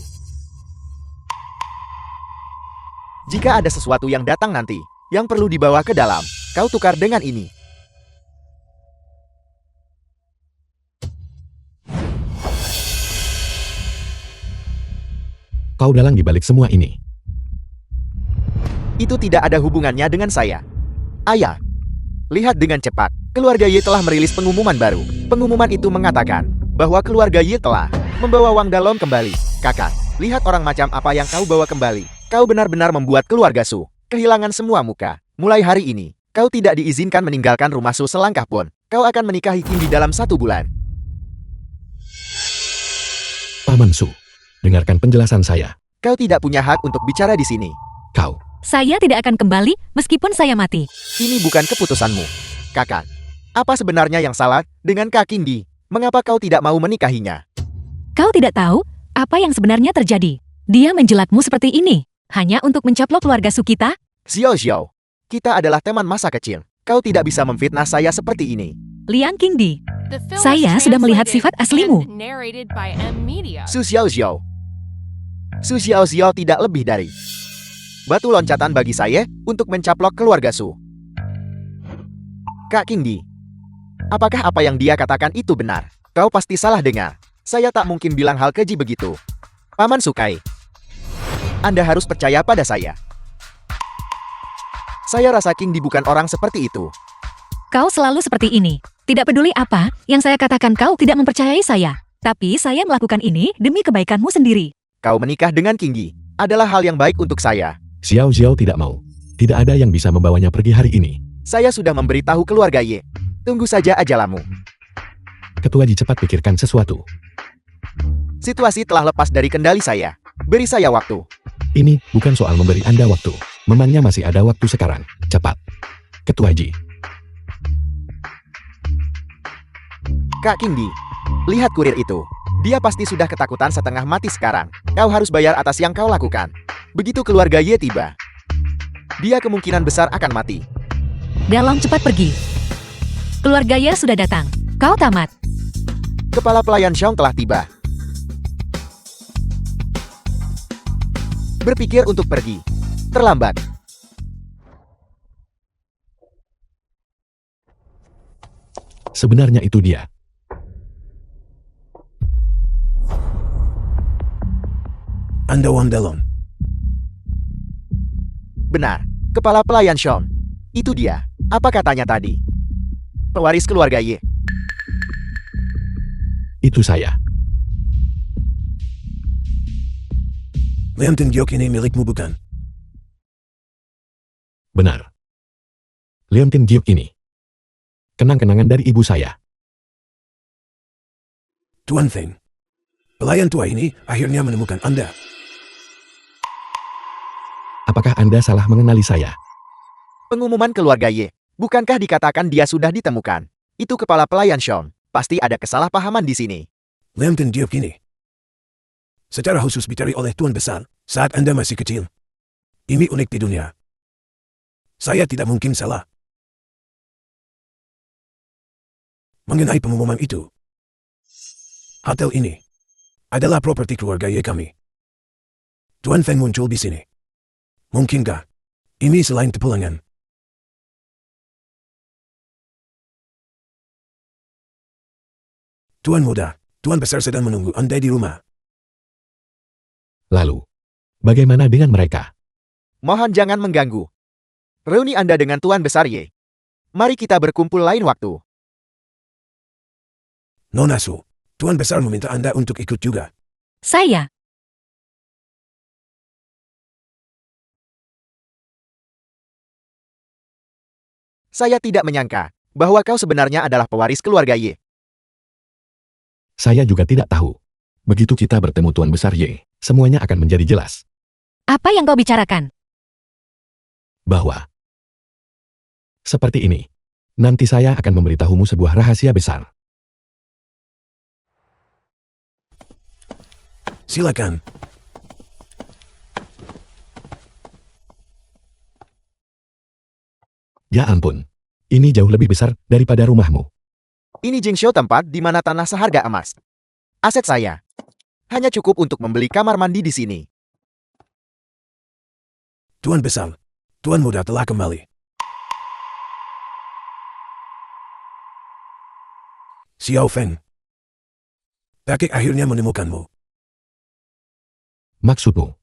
Jika ada sesuatu yang datang nanti, yang perlu dibawa ke dalam, kau tukar dengan ini. Kau dalang di balik semua ini. Itu tidak ada hubungannya dengan saya. Ayah, lihat dengan cepat. Keluarga Ye telah merilis pengumuman baru. Pengumuman itu mengatakan bahwa keluarga Ye telah membawa Wang Dalong kembali. Kakak, lihat orang macam apa yang kau bawa kembali. Kau benar-benar membuat keluarga Su kehilangan semua muka. Mulai hari ini, kau tidak diizinkan meninggalkan rumah Su selangkah pun. Kau akan menikahi Kim di dalam 1 bulan. Paman Su, dengarkan penjelasan saya. Kau tidak punya hak untuk bicara di sini. Kau. Saya tidak akan kembali meskipun saya mati. Ini bukan keputusanmu. Kakak, apa sebenarnya yang salah dengan Kak Kingdi? Mengapa kau tidak mau menikahinya? Kau tidak tahu apa yang sebenarnya terjadi. Dia menjelatmu seperti ini hanya untuk mencaplok keluarga Su kita. Xiao Xiao, kita adalah teman masa kecil. Kau tidak bisa memfitnah saya seperti ini. Liang Qingdi, The film Saya was sudah melihat translated sifat aslimu. and narrated by M Media. Su Xiao Xiao. Su Xiao Xiao tidak lebih dari batu loncatan bagi saya untuk mencaplok keluarga Su. Kak Kingdi, apakah apa yang dia katakan itu benar? Kau pasti salah dengar. Saya tak mungkin bilang hal keji begitu. Paman Sukai, Anda harus percaya pada saya. Saya rasa Kingdi bukan orang seperti itu. Kau selalu seperti ini. Tidak peduli apa yang saya katakan, kau tidak mempercayai saya. Tapi saya melakukan ini demi kebaikanmu sendiri. Kau menikah dengan Kinggi adalah hal yang baik untuk saya. Xiao Xiao tidak mau. Tidak ada yang bisa membawanya pergi hari ini. Saya sudah memberitahu keluarga Ye. Tunggu saja ajalmu. Ketua Ji cepat pikirkan sesuatu. Situasi telah lepas dari kendali saya. Beri saya waktu. Ini bukan soal memberi Anda waktu. Memangnya masih ada waktu sekarang. Cepat. Ketua Ji. Kak Kinggi, lihat kurir itu. Dia pasti sudah ketakutan setengah mati sekarang. Kau harus bayar atas yang kau lakukan. Begitu keluarga Ye tiba, dia kemungkinan besar akan mati. Dalam cepat pergi. Keluarga Ye sudah datang. Kau tamat. Kepala pelayan Xiong telah tiba. Berpikir untuk pergi. Terlambat. Sebenarnya itu dia. Anda Wandalon. Benar. Kepala pelayan Xiong. Itu dia. Apa katanya tadi? Pewaris keluarga Ye. Itu saya. Liam Tingyok ini milikmu bukan? Benar. Liam Tin Giok ini. Kenang-kenangan dari ibu saya. Tuan Feng. Pelayan tua ini akhirnya menemukan Anda. Apakah Anda salah mengenali saya? Pengumuman keluarga Ye. Bukankah dikatakan dia sudah ditemukan? Itu kepala pelayan Xiong. Pasti ada kesalahpahaman di sini. Liam Tingyok ini. Secara khusus dicari oleh Tuan Besar saat Anda masih kecil. Ini unik di dunia. Saya tidak mungkin salah. Mengenai pengumuman itu. Hotel ini adalah properti keluarga Ye kami. Tuan Feng muncul di sini. Mungkinkah ini selain kepulangan? Tuan Muda, Tuan Besar sedang menunggu Anda di rumah. Lalu, bagaimana dengan mereka? Mohon jangan mengganggu. Reuni Anda dengan Tuan Besar Ye. Mari kita berkumpul lain waktu. Nona Su, Tuan Besar meminta Anda untuk ikut juga. Saya. Saya tidak menyangka bahwa kau sebenarnya adalah pewaris keluarga Ye. Saya juga tidak tahu. Begitu kita bertemu Tuan Besar Ye, semuanya akan menjadi jelas. Apa yang kau bicarakan? Bahwa seperti ini, nanti saya akan memberitahumu sebuah rahasia besar. Silakan. Ya ampun, ini jauh lebih besar daripada rumahmu. Ini Jingxiu, tempat di mana tanah seharga emas. Aset saya. Hanya cukup untuk membeli kamar mandi di sini. Tuan Besar, Tuan Muda telah kembali. Xiao Feng. Kakek akhirnya menemukanmu. Maksudmu?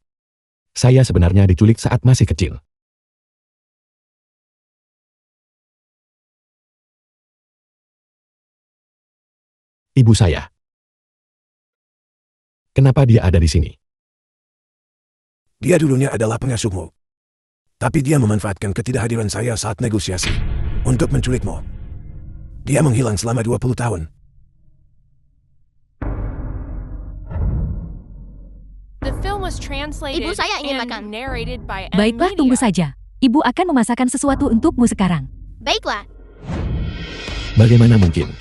Saya sebenarnya diculik saat masih kecil. Ibu saya. Kenapa dia ada di sini? Dia dulunya adalah pengasuhmu. Tapi dia memanfaatkan ketidakhadiran saya saat negosiasi untuk menculikmu. Dia menghilang selama 20 tahun. The film was translated Ibu saya ingin and makan. narrated by Baiklah, tunggu saja. Ibu akan memasakkan sesuatu untukmu sekarang. Baiklah. Bagaimana mungkin?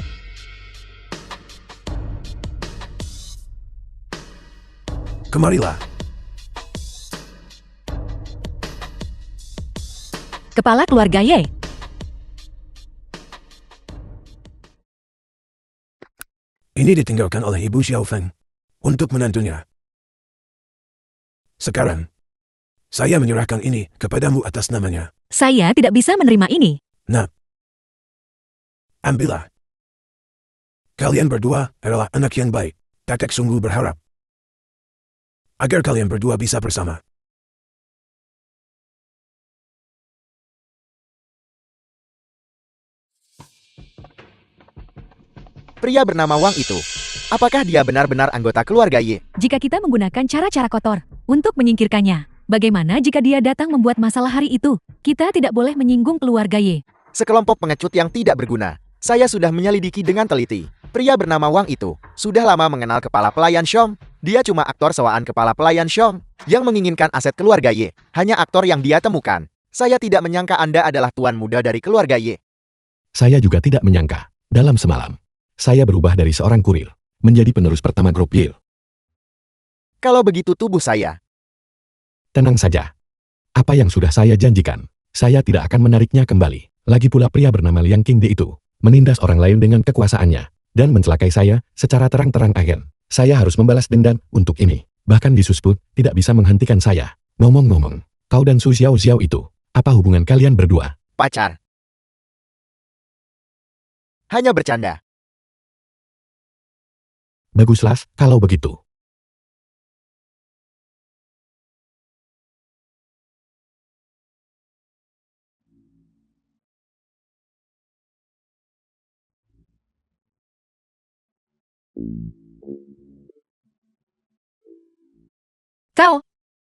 Kemarilah. Kepala keluarga Ye. Ini ditinggalkan oleh Ibu Xiao Feng untuk menantunya. Sekarang, saya menyerahkan ini kepadamu atas namanya. Saya tidak bisa menerima ini. Nah, ambillah. Kalian berdua adalah anak yang baik. Kakek sungguh berharap agar kalian berdua bisa bersama. Pria bernama Wang itu. Apakah dia benar-benar anggota keluarga Ye? Jika kita menggunakan cara-cara kotor untuk menyingkirkannya, bagaimana jika dia datang membuat masalah hari itu? Kita tidak boleh menyinggung keluarga Ye. Sekelompok pengecut yang tidak berguna. Saya sudah menyelidiki dengan teliti. Pria bernama Wang itu sudah lama mengenal kepala pelayan Xiong. Dia cuma aktor sewaan kepala pelayan Xiong yang menginginkan aset keluarga Ye. Hanya aktor yang dia temukan. Saya tidak menyangka Anda adalah tuan muda dari keluarga Ye. Saya juga tidak menyangka. Dalam semalam, saya berubah dari seorang kurir menjadi penerus pertama grup Yale. Kalau begitu tubuh saya. Tenang saja. Apa yang sudah saya janjikan, saya tidak akan menariknya kembali. Lagi pula pria bernama Liang Qingdi itu menindas orang lain dengan kekuasaannya dan mencelakai saya secara terang-terang agen. Saya harus membalas dendam untuk ini. Bahkan Gisus pun tidak bisa menghentikan saya. Ngomong-ngomong, kau dan Su Xiao Xiao itu, apa hubungan kalian berdua? Pacar. Hanya bercanda. Baguslah, kalau begitu.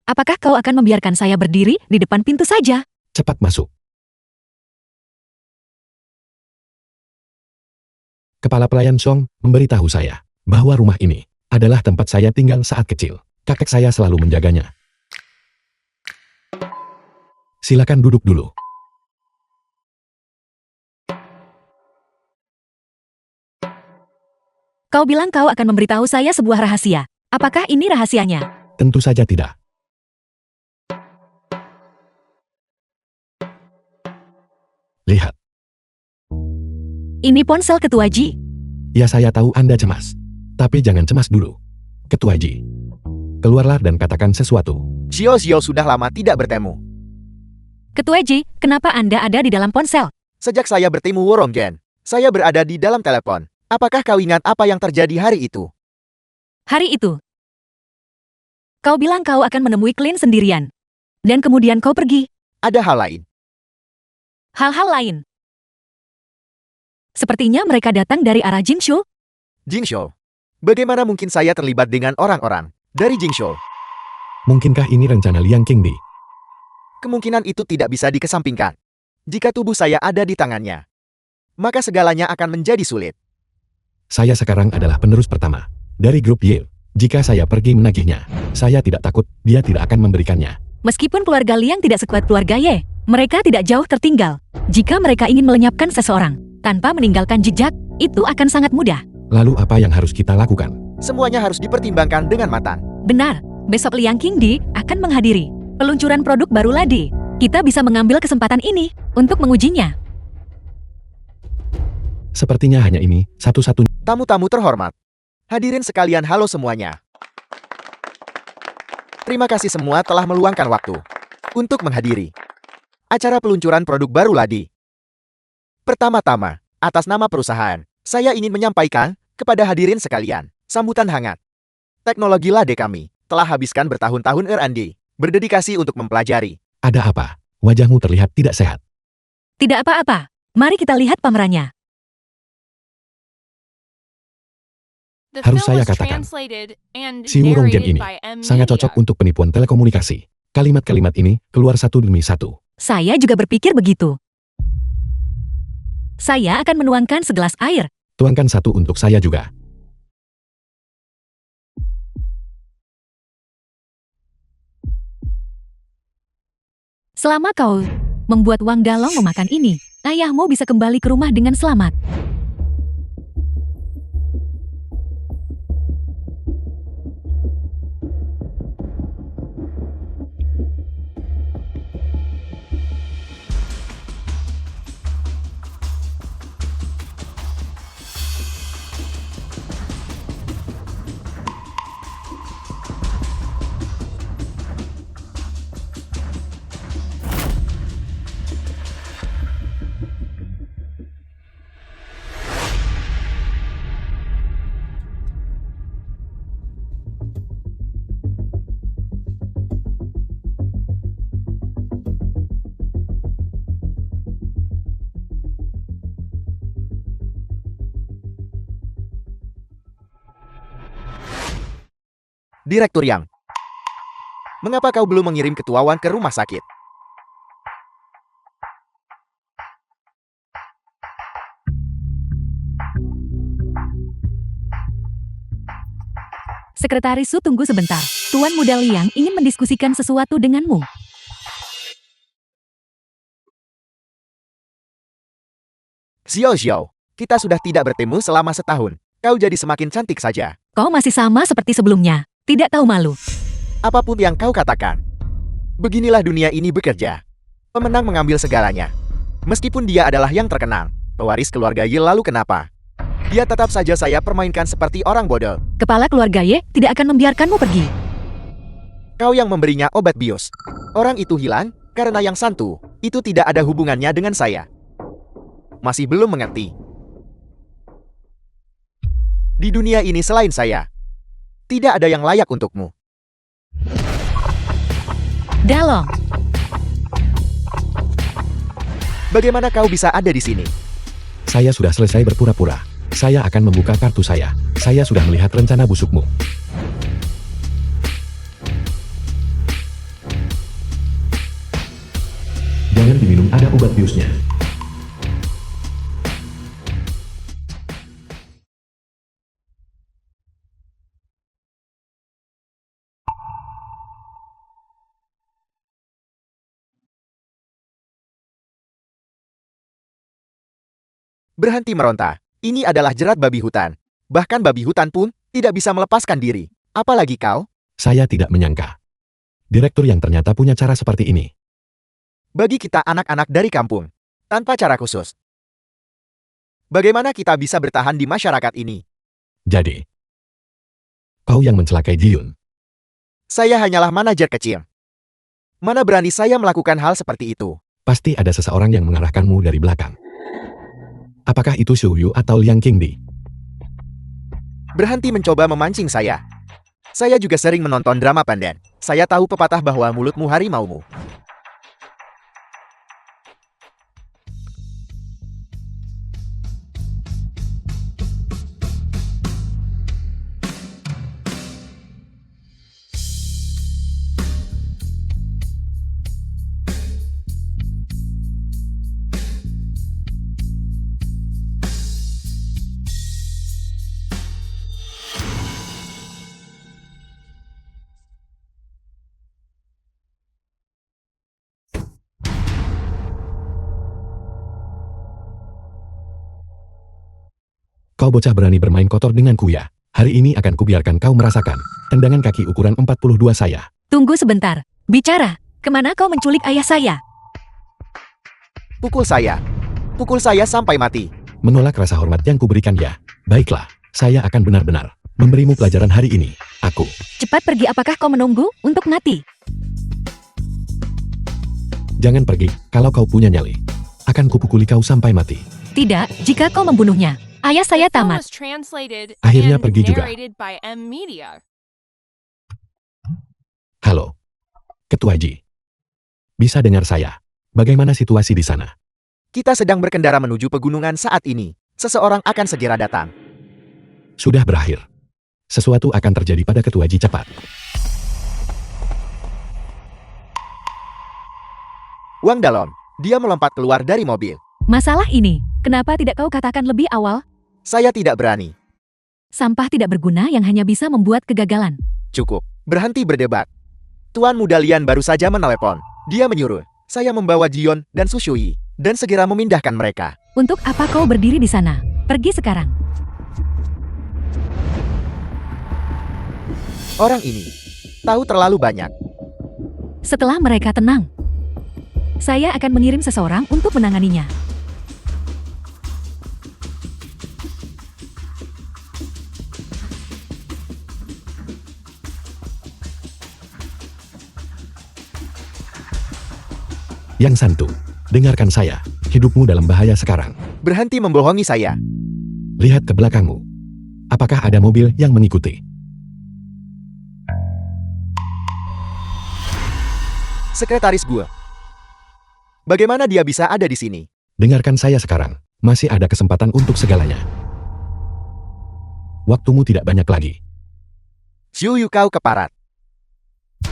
Apakah kau akan membiarkan saya berdiri di depan pintu saja? Cepat masuk. Kepala pelayan Song memberitahu saya bahwa rumah ini adalah tempat saya tinggal saat kecil. Kakek saya selalu menjaganya. Silakan duduk dulu. Kau bilang kau akan memberitahu saya sebuah rahasia. Apakah ini rahasianya? Tentu saja tidak. Lihat, Ini ponsel Ketua Ji. ya saya tahu Anda cemas. Tapi jangan cemas dulu. Ketua Ji, keluarlah dan katakan sesuatu. Xiao Xiao sudah lama tidak bertemu. Ketua Ji, kenapa Anda ada di dalam ponsel? Sejak saya bertemu Woronggen, saya berada di dalam telepon. Apakah kau ingat apa yang terjadi hari itu? Hari itu, kau bilang kau akan menemui Clint sendirian. Dan kemudian kau pergi. Ada hal lain. Hal-hal lain. Sepertinya mereka datang dari arah Jingshu. Jingshou. Bagaimana mungkin saya terlibat dengan orang-orang dari Jingshou? Mungkinkah ini rencana Liang Qingdi? Kemungkinan itu tidak bisa dikesampingkan. Jika tubuh saya ada di tangannya, maka segalanya akan menjadi sulit. Saya sekarang adalah penerus pertama dari grup Yale. Jika saya pergi menagihnya, saya tidak takut dia tidak akan memberikannya. Meskipun keluarga Liang tidak sekuat keluarga Ye, mereka tidak jauh tertinggal. Jika mereka ingin melenyapkan seseorang tanpa meninggalkan jejak, itu akan sangat mudah. Lalu apa yang harus kita lakukan? Semuanya harus dipertimbangkan dengan matang. Benar, besok Liang Qingdi akan menghadiri peluncuran produk baru Lade. Kita bisa mengambil kesempatan ini untuk mengujinya. Sepertinya hanya ini satu-satunya. Tamu-tamu terhormat. Hadirin sekalian, halo semuanya. Terima kasih semua telah meluangkan waktu untuk menghadiri acara peluncuran produk baru Ladi. Pertama-tama, atas nama perusahaan, saya ingin menyampaikan kepada hadirin sekalian, sambutan hangat. Teknologi Lade kami telah habiskan bertahun-tahun R&D, berdedikasi untuk mempelajari. Ada apa? Wajahmu terlihat tidak sehat. Tidak apa-apa. Mari kita lihat pamerannya. The Harus film saya was katakan, translated and Si Woronggen narrated ini by M. sangat cocok Maniac. untuk penipuan telekomunikasi. Kalimat-kalimat ini keluar satu demi satu. Saya juga berpikir begitu. Saya akan menuangkan segelas air. Tuangkan satu untuk saya juga. Selama kau membuat Wang Dalong memakan ini, ayahmu bisa kembali ke rumah dengan selamat. Direktur Yang. Mengapa kau belum mengirim Ketua Wang ke rumah sakit? Sekretaris Su, tunggu sebentar. Tuan Muda Liang ingin mendiskusikan sesuatu denganmu. Xiao Xiao, kita sudah tidak bertemu selama setahun. Kau jadi semakin cantik saja. Kau masih sama seperti sebelumnya. Tidak tahu malu. Apapun yang kau katakan. Beginilah dunia ini bekerja. Pemenang mengambil segalanya. Meskipun dia adalah yang terkenal, pewaris keluarga Ye, lalu kenapa? Dia tetap saja saya permainkan seperti orang bodoh. Kepala keluarga Ye tidak akan membiarkanmu pergi. Kau yang memberinya obat bius. Orang itu hilang karena yang santu. Itu tidak ada hubungannya dengan saya. Masih belum mengerti. Di dunia ini selain saya, tidak ada yang layak untukmu. Dalong, Bagaimana kau bisa ada di sini? Saya sudah selesai berpura-pura. Saya akan membuka kartu saya. Saya sudah melihat rencana busukmu. Jangan diminum, ada obat biusnya. Berhenti meronta. Ini adalah jerat babi hutan. Bahkan babi hutan pun tidak bisa melepaskan diri. Apalagi kau? Saya tidak menyangka. Direktur Yang ternyata punya cara seperti ini. Bagi kita anak-anak dari kampung, tanpa cara khusus. Bagaimana kita bisa bertahan di masyarakat ini? Jadi, kau yang mencelakai Jiyun. Saya hanyalah manajer kecil. Mana berani saya melakukan hal seperti itu? Pasti ada seseorang yang mengarahkanmu dari belakang. Apakah itu Xu Yu atau Liang Qingdi? Berhenti mencoba memancing saya. Saya juga sering menonton drama pandan. Saya tahu pepatah bahwa mulutmu harimaumu. Kau bocah berani bermain kotor denganku ya. Hari ini akan kubiarkan kau merasakan tendangan kaki ukuran 42 saya. Tunggu sebentar. Bicara. Kemana kau menculik ayah saya? Pukul saya. Pukul saya sampai mati. Menolak rasa hormat yang kuberikan ya. Baiklah, saya akan benar-benar memberimu pelajaran hari ini. Aku. Cepat pergi, apakah kau menunggu untuk mati? Jangan pergi, kalau kau punya nyali. Akan kupukuli kau sampai mati. Tidak, jika kau membunuhnya. Ayah saya The film tamat. was translated Akhirnya and pergi juga. narrated by M Media. Halo. Ketua Ji. Bisa dengar saya? Bagaimana situasi di sana? Kita sedang berkendara menuju pegunungan saat ini. Seseorang akan segera datang. Sudah berakhir. Sesuatu akan terjadi pada Ketua Ji cepat. Wang Dalon. Dia melompat keluar dari mobil. Masalah ini, kenapa tidak kau katakan lebih awal? Saya tidak berani. Sampah tidak berguna yang hanya bisa membuat kegagalan. Cukup. Berhenti berdebat. Tuan Muda Lian baru saja menelepon. Dia menyuruh saya membawa Jion dan Sushui dan segera memindahkan mereka. Untuk apa kau berdiri di sana? Pergi sekarang. Orang ini tahu terlalu banyak. Setelah mereka tenang, saya akan mengirim seseorang untuk menanganinya. Yang Santu, dengarkan saya. Hidupmu dalam bahaya sekarang. Berhenti membohongi saya. Lihat ke belakangmu. Apakah ada mobil yang mengikuti? Sekretaris gue. Bagaimana dia bisa ada di sini? Dengarkan saya sekarang. Masih ada kesempatan untuk segalanya. Waktumu tidak banyak lagi. Xiuyu kau keparat.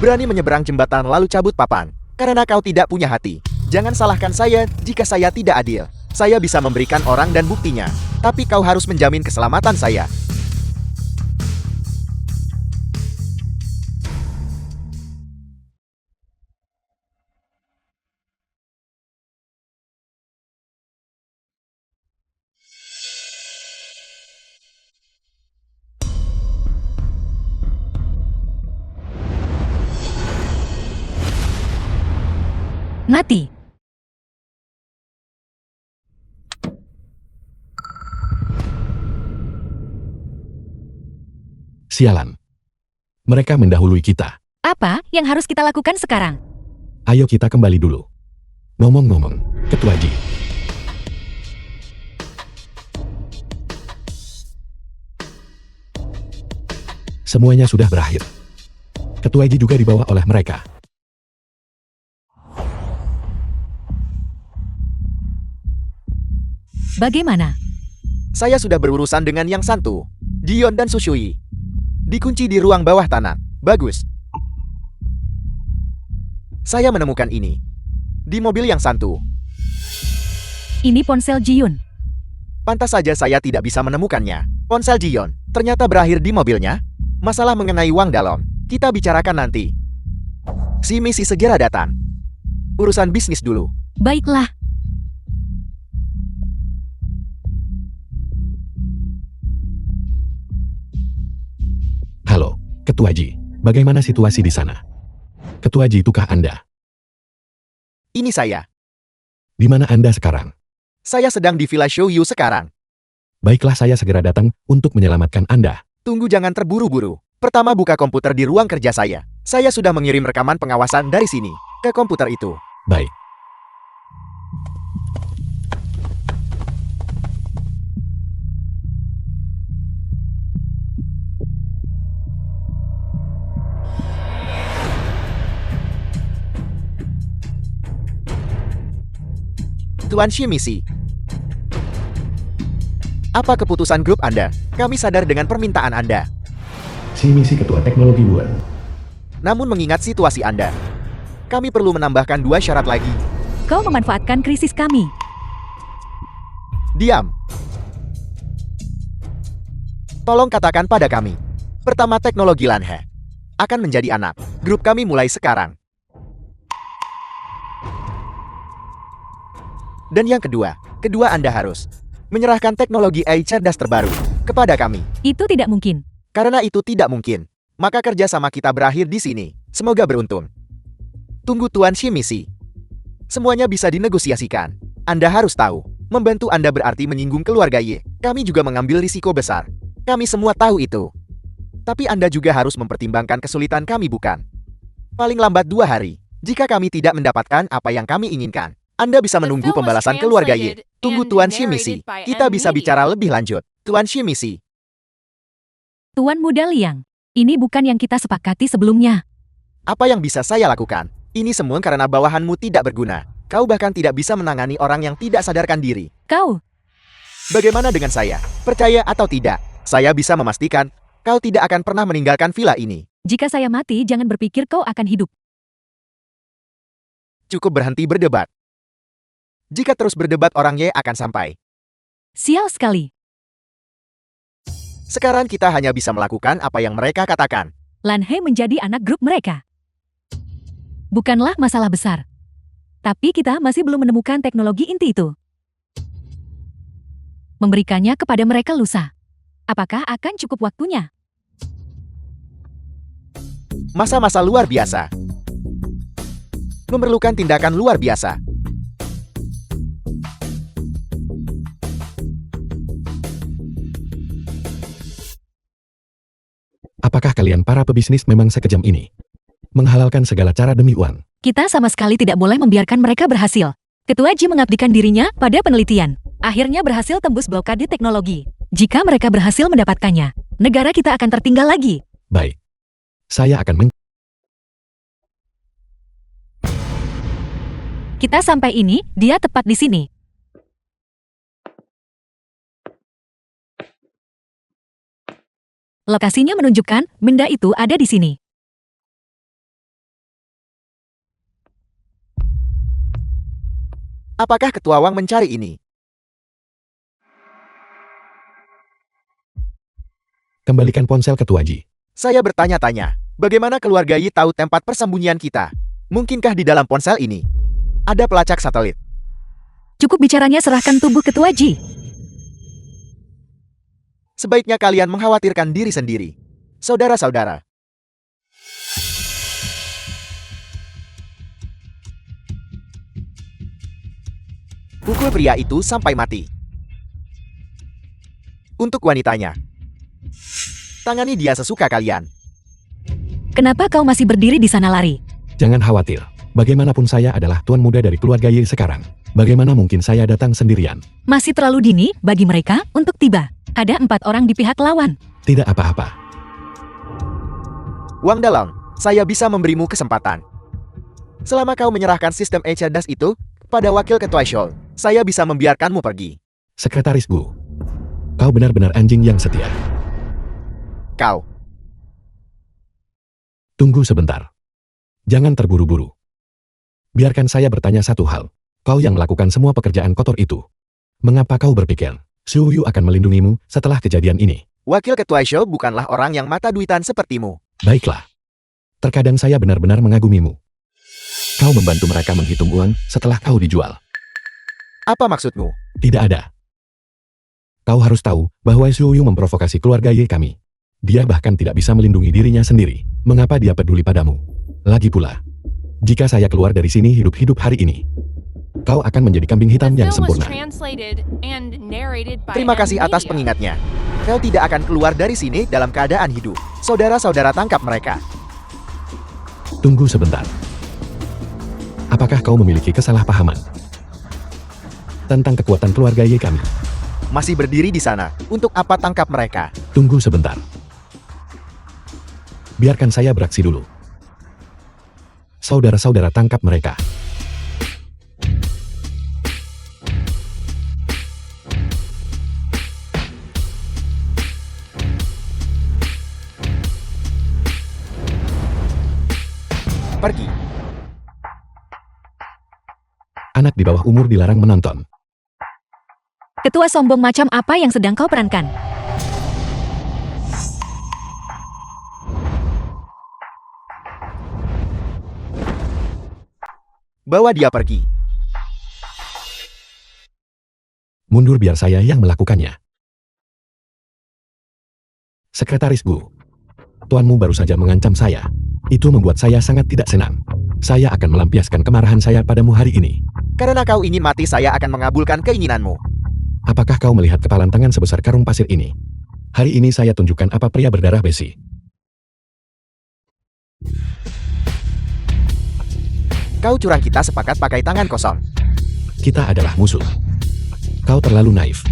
Berani menyeberang jembatan lalu cabut papan. Karena kau tidak punya hati. Jangan salahkan saya jika saya tidak adil. Saya bisa memberikan orang dan buktinya. Tapi kau harus menjamin keselamatan saya. Mati. Sialan. Mereka mendahului kita. Apa yang harus kita lakukan sekarang? Ayo kita kembali dulu. Ngomong-ngomong, Ketua Ji. Semuanya sudah berakhir. Ketua Ji juga dibawa oleh mereka. Bagaimana? Saya sudah berurusan dengan Yang Santu, Dion dan Sushui. Dikunci di ruang bawah tanah. Bagus. Saya menemukan ini. Di mobil Yang Santu. Ini ponsel Jiyun. Pantas saja saya tidak bisa menemukannya. Ponsel Jion ternyata berakhir di mobilnya. Masalah mengenai Wang Dalong, kita bicarakan nanti. Si misi segera datang. Urusan bisnis dulu. Baiklah. Halo, Ketua Ji. Bagaimana situasi di sana? Ketua Ji, itukah Anda? Ini saya. Di mana Anda sekarang? Saya sedang di Villa Xiuyu sekarang. Baiklah, saya segera datang untuk menyelamatkan Anda. Tunggu, jangan terburu-buru. Pertama buka komputer di ruang kerja saya. Saya sudah mengirim rekaman pengawasan dari sini ke komputer itu. Baik. Tuan Shimizi. Apa keputusan grup Anda? Kami sadar dengan permintaan Anda. Si misi Ketua Teknologi Wuhan. Namun mengingat situasi Anda, kami perlu menambahkan 2 syarat lagi. Kau memanfaatkan krisis kami. Diam. Tolong katakan pada kami. Pertama, teknologi Lanhe akan menjadi anak grup kami mulai sekarang. Dan yang kedua Anda harus menyerahkan teknologi AI cerdas terbaru kepada kami. Itu tidak mungkin. Karena itu tidak mungkin, maka kerjasama kita berakhir di sini. Semoga beruntung. Tunggu Tuan Shimizi. Semuanya bisa dinegosiasikan. Anda harus tahu, membantu Anda berarti menyinggung keluarga Ye. Kami juga mengambil risiko besar. Kami semua tahu itu. Tapi Anda juga harus mempertimbangkan kesulitan kami, bukan? Paling lambat 2 hari. Jika kami tidak mendapatkan apa yang kami inginkan, Anda bisa menunggu pembalasan keluarga Ye. Tunggu Tuan Shimizi. Kita bisa bicara lebih lanjut. Tuan Shimizi. Tuan Muda Liang, ini bukan yang kita sepakati sebelumnya. Apa yang bisa saya lakukan? Ini semua karena bawahanmu tidak berguna. Kau bahkan tidak bisa menangani orang yang tidak sadarkan diri. Kau, Bagaimana dengan saya? Percaya atau tidak? Saya bisa memastikan, kau tidak akan pernah meninggalkan villa ini. jika saya mati jangan berpikir kau akan hidup. Cukup berhenti berdebat. Jika terus berdebat orang Ye akan sampai. Sial sekali. Sekarang kita hanya bisa melakukan apa yang mereka katakan. Lan He menjadi anak grup mereka. Bukanlah masalah besar. Tapi kita masih belum menemukan teknologi inti itu. Memberikannya kepada mereka lusa. Apakah akan cukup waktunya? Masa-masa luar biasa. Memerlukan tindakan luar biasa. Apakah kalian para pebisnis memang sekejam ini? Menghalalkan segala cara demi uang. Kita sama sekali tidak boleh membiarkan mereka berhasil. Ketua Ji mengabdikan dirinya pada penelitian. Akhirnya berhasil tembus blokade teknologi. Jika mereka berhasil mendapatkannya, negara kita akan tertinggal lagi. Baik. Saya akan Kita sampai ini, dia tepat di sini. Lokasinya menunjukkan benda itu ada di sini. Apakah Ketua Wang mencari ini? Kembalikan ponsel Ketua Ji. Saya bertanya-tanya, bagaimana keluarga Yi tahu tempat persembunyian kita? Mungkinkah di dalam ponsel ini ada pelacak satelit? Cukup bicaranya, serahkan tubuh Ketua Ji. Sebaiknya kalian mengkhawatirkan diri sendiri. Saudara-saudara, pukul pria itu sampai mati. Untuk wanitanya, tangani dia sesuka kalian. Kenapa kau masih berdiri di sana lari? Jangan khawatir. Bagaimanapun saya adalah tuan muda dari keluarga Yi sekarang. Bagaimana mungkin saya datang sendirian? Masih terlalu dini bagi mereka untuk tiba. Ada 4 orang di pihak lawan. Tidak apa-apa. Wang Dalang, saya bisa memberimu kesempatan. Selama kau menyerahkan sistem e-cerdas itu pada wakil ketua Shoal, saya bisa membiarkanmu pergi. Sekretaris Bu. Kau benar-benar anjing yang setia. Kau, Tunggu sebentar. Jangan terburu-buru. Biarkan saya bertanya satu hal. Kau yang melakukan semua pekerjaan kotor itu. Mengapa kau berpikir Su Yu akan melindungimu setelah kejadian ini? wakil ketua Shoal bukanlah orang yang mata duitan sepertimu. Baiklah. Terkadang saya benar-benar mengagumimu. Kau membantu mereka menghitung uang setelah kau dijual. Apa maksudmu? Tidak ada. Kau harus tahu bahwa Su Yu memprovokasi keluarga Ye kami. Dia bahkan tidak bisa melindungi dirinya sendiri. Mengapa dia peduli padamu? Lagi pula, jika saya keluar dari sini hidup-hidup hari ini, kau akan menjadi kambing hitam The yang film was sempurna. translated and narrated by Terima kasih atas Media. pengingatnya. Kau tidak akan keluar dari sini dalam keadaan hidup. Saudara-saudara, tangkap mereka. Tunggu sebentar. Apakah kau memiliki kesalahpahaman tentang kekuatan keluarga Ye kami? Masih berdiri di sana. Untuk apa tangkap mereka? Tunggu sebentar. Biarkan saya beraksi dulu. Saudara-saudara, tangkap mereka. Pergi. Anak di bawah umur dilarang menonton. Ketua sombong macam apa yang sedang kau perankan? Bawa dia pergi. Mundur biar saya yang melakukannya. Sekretaris Bu. Tuanmu baru saja mengancam saya. Itu membuat saya sangat tidak senang. Saya akan melampiaskan kemarahan saya padamu hari ini. Karena kau ingin mati, saya akan mengabulkan keinginanmu. Apakah kau melihat kepalan tangan sebesar karung pasir ini? Hari ini saya tunjukkan apa pria berdarah besi. Kau curang, kita sepakat pakai tangan kosong. Kita adalah musuh. Kau terlalu naif.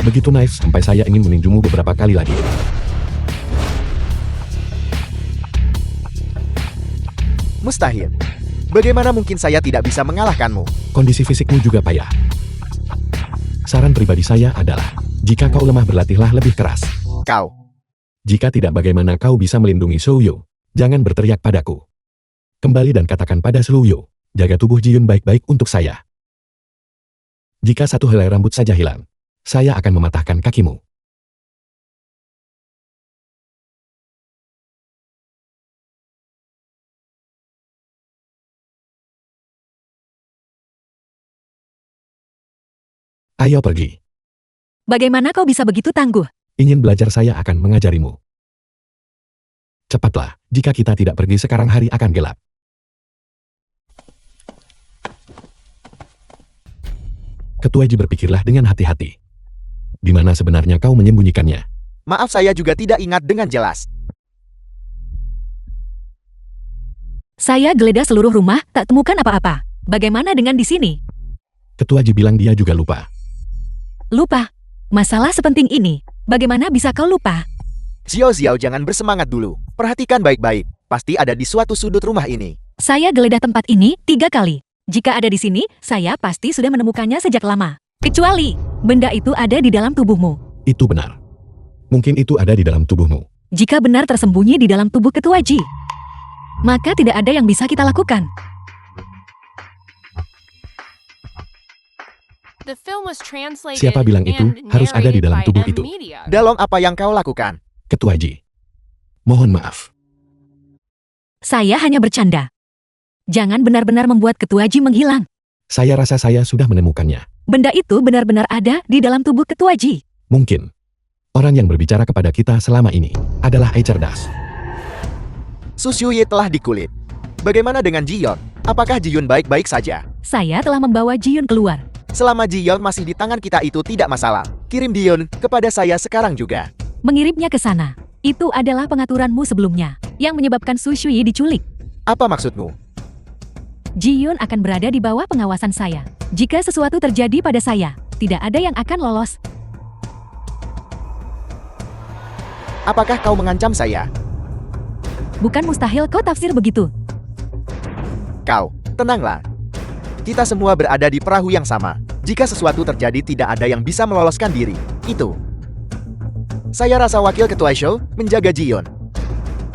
Begitu naif sampai saya ingin meninjumu beberapa kali lagi. Mustahil. Bagaimana mungkin saya tidak bisa mengalahkanmu? Kondisi fisikmu juga payah. Saran pribadi saya adalah, jika kau lemah berlatihlah lebih keras. Kau. Jika tidak, bagaimana kau bisa melindungi Su Yu? Jangan berteriak padaku. Kembali dan katakan pada Su Yu, jaga tubuh Jiyun baik-baik untuk saya. Jika satu helai rambut saja hilang, saya akan mematahkan kakimu. Ayo pergi. Bagaimana kau bisa begitu tangguh? Ingin belajar, saya akan mengajarimu. Cepatlah, jika kita tidak pergi sekarang hari akan gelap. Ketua Ji, berpikirlah dengan hati-hati. Di mana sebenarnya kau menyembunyikannya? Maaf, saya juga tidak ingat dengan jelas. Saya geledah seluruh rumah, tak temukan apa-apa. Bagaimana dengan di sini? Ketua Ji bilang dia juga lupa. Lupa. Masalah sepenting ini. Bagaimana bisa kau lupa? Xiao, jangan bersemangat dulu. Perhatikan baik-baik. Pasti ada di suatu sudut rumah ini. Saya geledah tempat ini 3 kali. Jika ada di sini, saya pasti sudah menemukannya sejak lama. Kecuali, benda itu ada di dalam tubuhmu. Itu benar. Mungkin itu ada di dalam tubuhmu. Jika benar tersembunyi di dalam tubuh Ketua Ji, maka tidak ada yang bisa kita lakukan. The film was translated Siapa bilang itu and harus ada di narrated dalam by tubuh M itu? Media. Dalong, apa yang kau lakukan? Ketua Ji. Mohon maaf. Saya hanya bercanda. Jangan benar-benar membuat Ketua Ji menghilang. Saya rasa saya sudah menemukannya. Benda itu benar-benar ada di dalam tubuh Ketua Ji. Mungkin. Orang yang berbicara kepada kita selama ini adalah Ai cerdas. Su Xiuye telah dikulit. Bagaimana dengan Ji Yon? Apakah Ji Yun baik-baik saja? Saya telah membawa Ji Yun keluar. Selama Ji Yon masih di tangan kita itu tidak masalah. Kirim Ji Yun kepada saya sekarang juga. Mengirimnya ke sana. Itu adalah pengaturanmu sebelumnya, yang menyebabkan Su Shui diculik. Apa maksudmu? Ji Yun akan berada di bawah pengawasan saya. Jika sesuatu terjadi pada saya, tidak ada yang akan lolos. Apakah kau mengancam saya? Bukan mustahil kau tafsir begitu. Kau, tenanglah. Kita semua berada di perahu yang sama. Jika sesuatu terjadi tidak ada yang bisa meloloskan diri. Itu. Saya rasa wakil ketua show menjaga Ji Yun.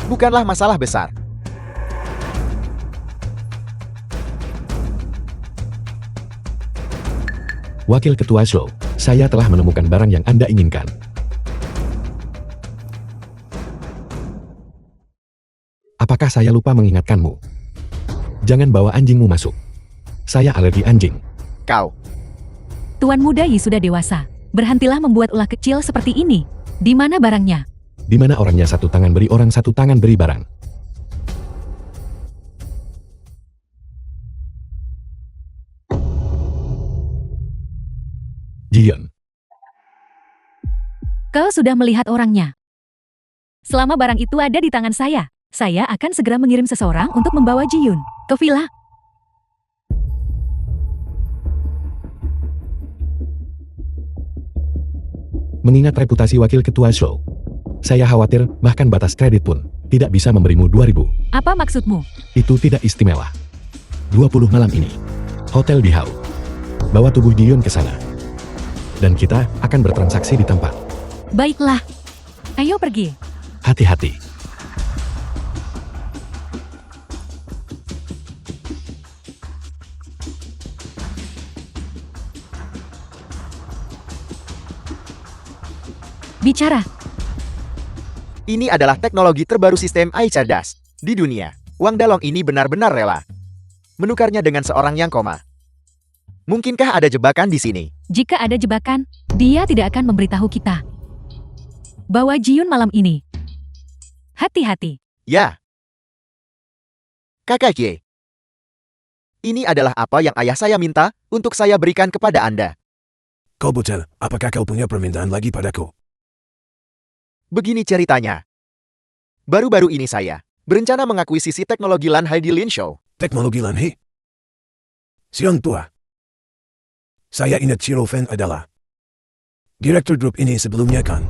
Bukanlah masalah besar. Wakil Ketua Show, saya telah menemukan barang yang Anda inginkan. Apakah saya lupa mengingatkanmu? Jangan bawa anjingmu masuk. Saya alergi anjing. Kau. Tuan muda Yi sudah dewasa. Berhentilah membuat ulah kecil seperti ini. Di mana barangnya? Di mana orangnya satu tangan beri orang satu tangan beri barang. Ji Yun. Kau sudah melihat orangnya. Selama barang itu ada di tangan saya akan segera mengirim seseorang untuk membawa Ji Yun ke villa. Mengingat reputasi wakil ketua show, saya khawatir bahkan batas kredit pun tidak bisa memberimu 2.000. Apa maksudmu? Itu tidak istimewa. 20 malam ini, hotel di Hau. Bawa tubuh Ji Yun ke sana. Dan kita akan bertransaksi di tempat. Baiklah. Ayo pergi. Hati-hati. Bicara. Ini adalah teknologi terbaru sistem AI cerdas di dunia. Wang Dalong ini benar-benar rela menukarnya dengan seorang yang koma. Mungkinkah ada jebakan di sini? Jika ada jebakan, dia tidak akan memberitahu kita. Bawa Ji Yun malam ini. Hati-hati. Ya. Kakak Ye. Ini adalah apa yang ayah saya minta untuk saya berikan kepada Anda. Kau butel, apakah kau punya permintaan lagi padaku? Begini ceritanya. Baru-baru ini saya berencana mengakuisisi teknologi Lan Hai di Lin Show. Teknologi Lanhe? Siang tua. Saya ingat Shiro Feng adalah direktur grup ini sebelumnya kan?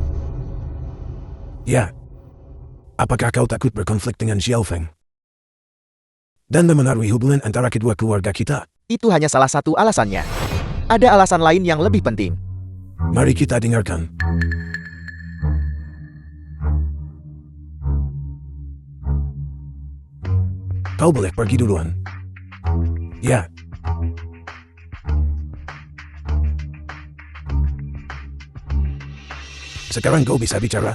Ya. Apakah kau takut berkonflik dengan Xiao Feng? Dan memengaruhi hubungan antara kedua keluarga kita? Itu hanya salah satu alasannya. Ada alasan lain yang lebih penting. Mari kita dengarkan. Kau boleh pergi duluan. Ya. Sekarang kau bisa bicara.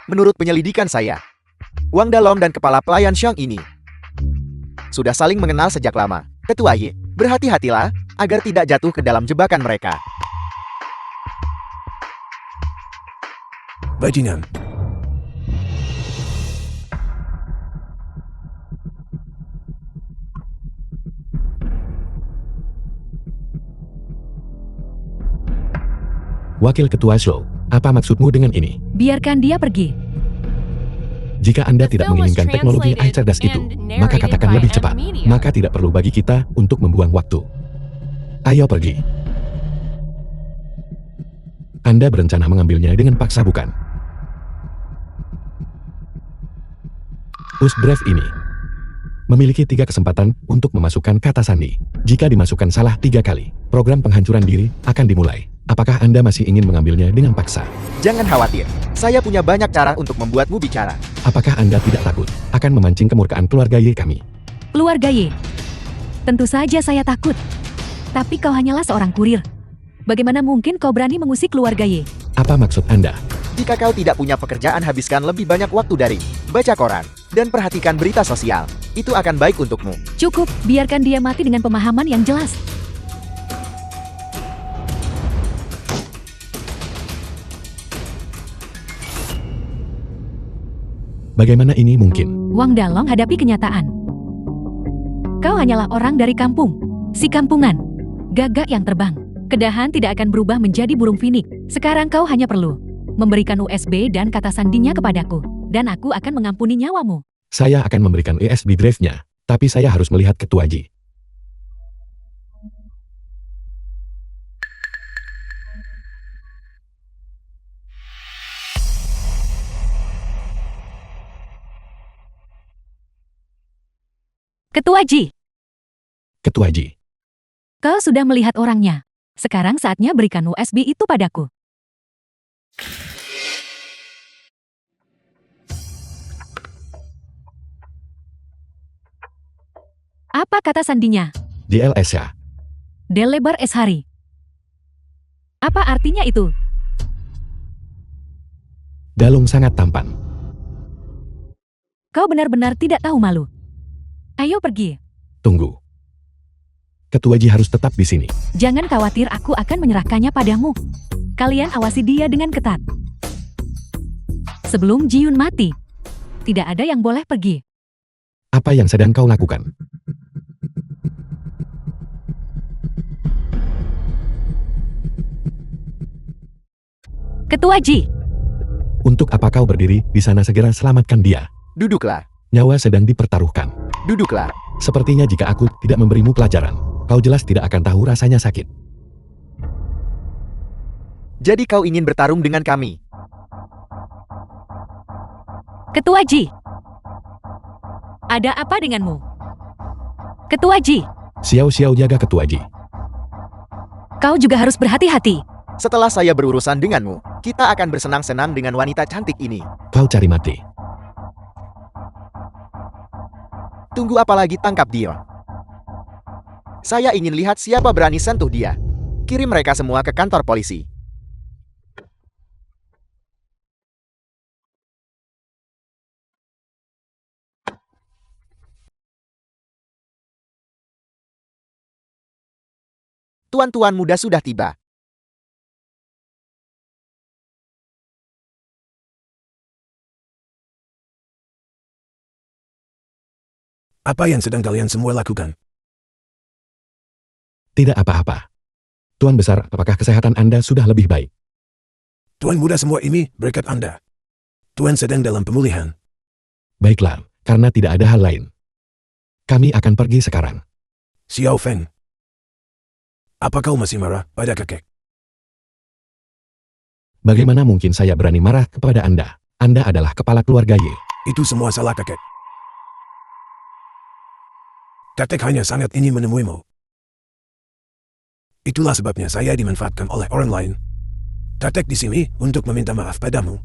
Menurut penyelidikan saya, Wang Dalong dan kepala pelayan Xiang ini sudah saling mengenal sejak lama. Ketua Ye, berhati-hatilah agar tidak jatuh ke dalam jebakan mereka. Bajingan. Wakil Ketua Show, apa maksudmu dengan ini? Biarkan dia pergi. Jika Anda tidak menginginkan teknologi AI cerdas itu, maka katakan lebih cepat. Maka tidak perlu bagi kita untuk membuang waktu. Ayo pergi. Anda berencana mengambilnya dengan paksa bukan? Usbref ini memiliki 3 kesempatan untuk memasukkan kata sandi. Jika dimasukkan salah 3 kali, program penghancuran diri akan dimulai. Apakah Anda masih ingin mengambilnya dengan paksa? Jangan khawatir, saya punya banyak cara untuk membuatmu bicara. Apakah Anda tidak takut akan memancing kemurkaan keluarga Y kami? Keluarga Y. Tentu saja saya takut. Tapi kau hanyalah seorang kurir. Bagaimana mungkin kau berani mengusik keluarga Y? Apa maksud Anda? Jika kau tidak punya pekerjaan, habiskan lebih banyak waktu dari baca koran dan perhatikan berita sosial. Itu akan baik untukmu. Cukup, biarkan dia mati dengan pemahaman yang jelas. Bagaimana ini mungkin? Wang Dalong hadapi kenyataan. Kau hanyalah orang dari kampung. Si kampungan. Gagak yang terbang. Kedahan tidak akan berubah menjadi burung finik. Sekarang kau hanya perlu memberikan USB dan kata sandinya kepadaku. Dan aku akan mengampuni nyawamu. Saya akan memberikan USB drive-nya, tapi saya harus melihat Ketua Ji. Ketua Ji, Ketua Ji, kau sudah melihat orangnya. Sekarang saatnya berikan USB itu padaku. Apa kata sandinya? DLS ya. Del lebar S hari. Apa artinya itu? Dalung sangat tampan. Kau benar-benar tidak tahu malu. Ayo pergi. Tunggu. Ketua Ji harus tetap di sini. Jangan khawatir, aku akan menyerahkannya padamu. Kalian awasi dia dengan ketat. Sebelum Ji Yun mati, tidak ada yang boleh pergi. Apa yang sedang kau lakukan? Ketua Ji, Untuk apa kau berdiri di sana? Segera selamatkan dia. Duduklah, Nyawa sedang dipertaruhkan. duduklah. Sepertinya jika aku tidak memberimu pelajaran, kau jelas tidak akan tahu rasanya sakit. Jadi kau ingin bertarung dengan kami? Ketua Ji. Ada apa denganmu? Ketua Ji, Xiao jaga Ketua Ji. kau juga harus berhati-hati. Setelah saya berurusan denganmu, kita akan bersenang-senang dengan wanita cantik ini. Kau cari mati. Tunggu apa lagi, tangkap dia. Saya ingin lihat siapa berani sentuh dia. Kirim mereka semua ke kantor polisi. Tuan-tuan muda sudah tiba. Apa yang sedang kalian semua lakukan? Tidak apa-apa. Tuan Besar, apakah kesehatan Anda sudah lebih baik? Tuan muda semua ini berkat Anda. Tuan sedang dalam pemulihan. Baiklah, karena tidak ada hal lain. Kami akan pergi sekarang. Xiao Feng. Apa kau masih marah pada kakek? Bagaimana mungkin saya berani marah kepada Anda? Anda adalah kepala keluarga Y. Itu semua salah kakek. Kakek hanya sangat ingin menemuimu. Itulah sebabnya saya dimanfaatkan oleh orang lain. Kakek di sini untuk meminta maaf padamu.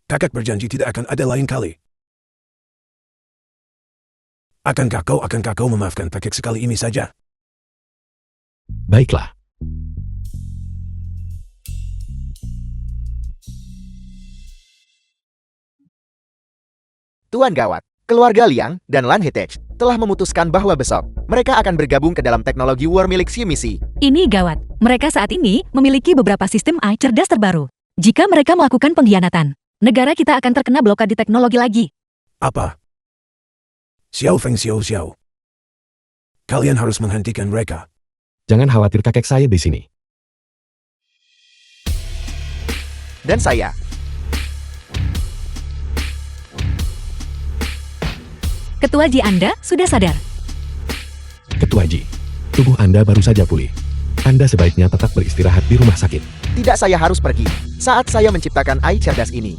Kakek berjanji tidak akan ada lain kali. Akankah kau memaafkan kakek sekali ini saja? Baiklah. Tuan Gawat, keluarga Liang dan Lan Hetech telah memutuskan bahwa besok mereka akan bergabung ke dalam teknologi war milik Xiumisi. Ini gawat. Mereka saat ini memiliki beberapa sistem AI cerdas terbaru. Jika mereka melakukan pengkhianatan, negara kita akan terkena blokade teknologi lagi. Apa? Xiao Feng Xiao. Kalian harus menghentikan mereka. Jangan khawatir, kakek saya di sini. Dan saya, Ketua Ji, Anda sudah sadar. Ketua Ji, tubuh Anda baru saja pulih. Anda sebaiknya tetap beristirahat di rumah sakit. tidak saya harus pergi. Saat saya menciptakan AI cerdas ini,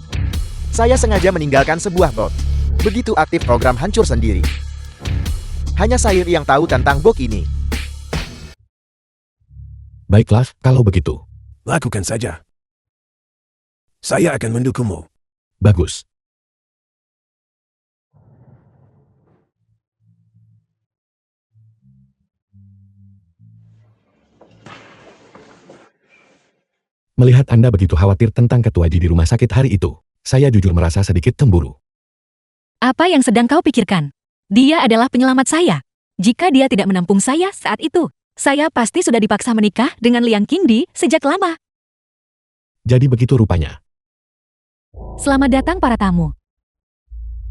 saya sengaja meninggalkan sebuah bot. Begitu aktif program hancur sendiri. Hanya saya yang tahu tentang bug ini. Baiklah, kalau begitu. Lakukan saja. Saya akan mendukungmu. Bagus. Melihat Anda begitu khawatir tentang Ketua Ji di rumah sakit hari itu, saya jujur merasa sedikit cemburu. Apa yang sedang kau pikirkan? Dia adalah penyelamat saya. Jika dia tidak menampung saya saat itu, saya pasti sudah dipaksa menikah dengan Liang Qingdi sejak lama. Jadi begitu rupanya. Selamat datang para tamu.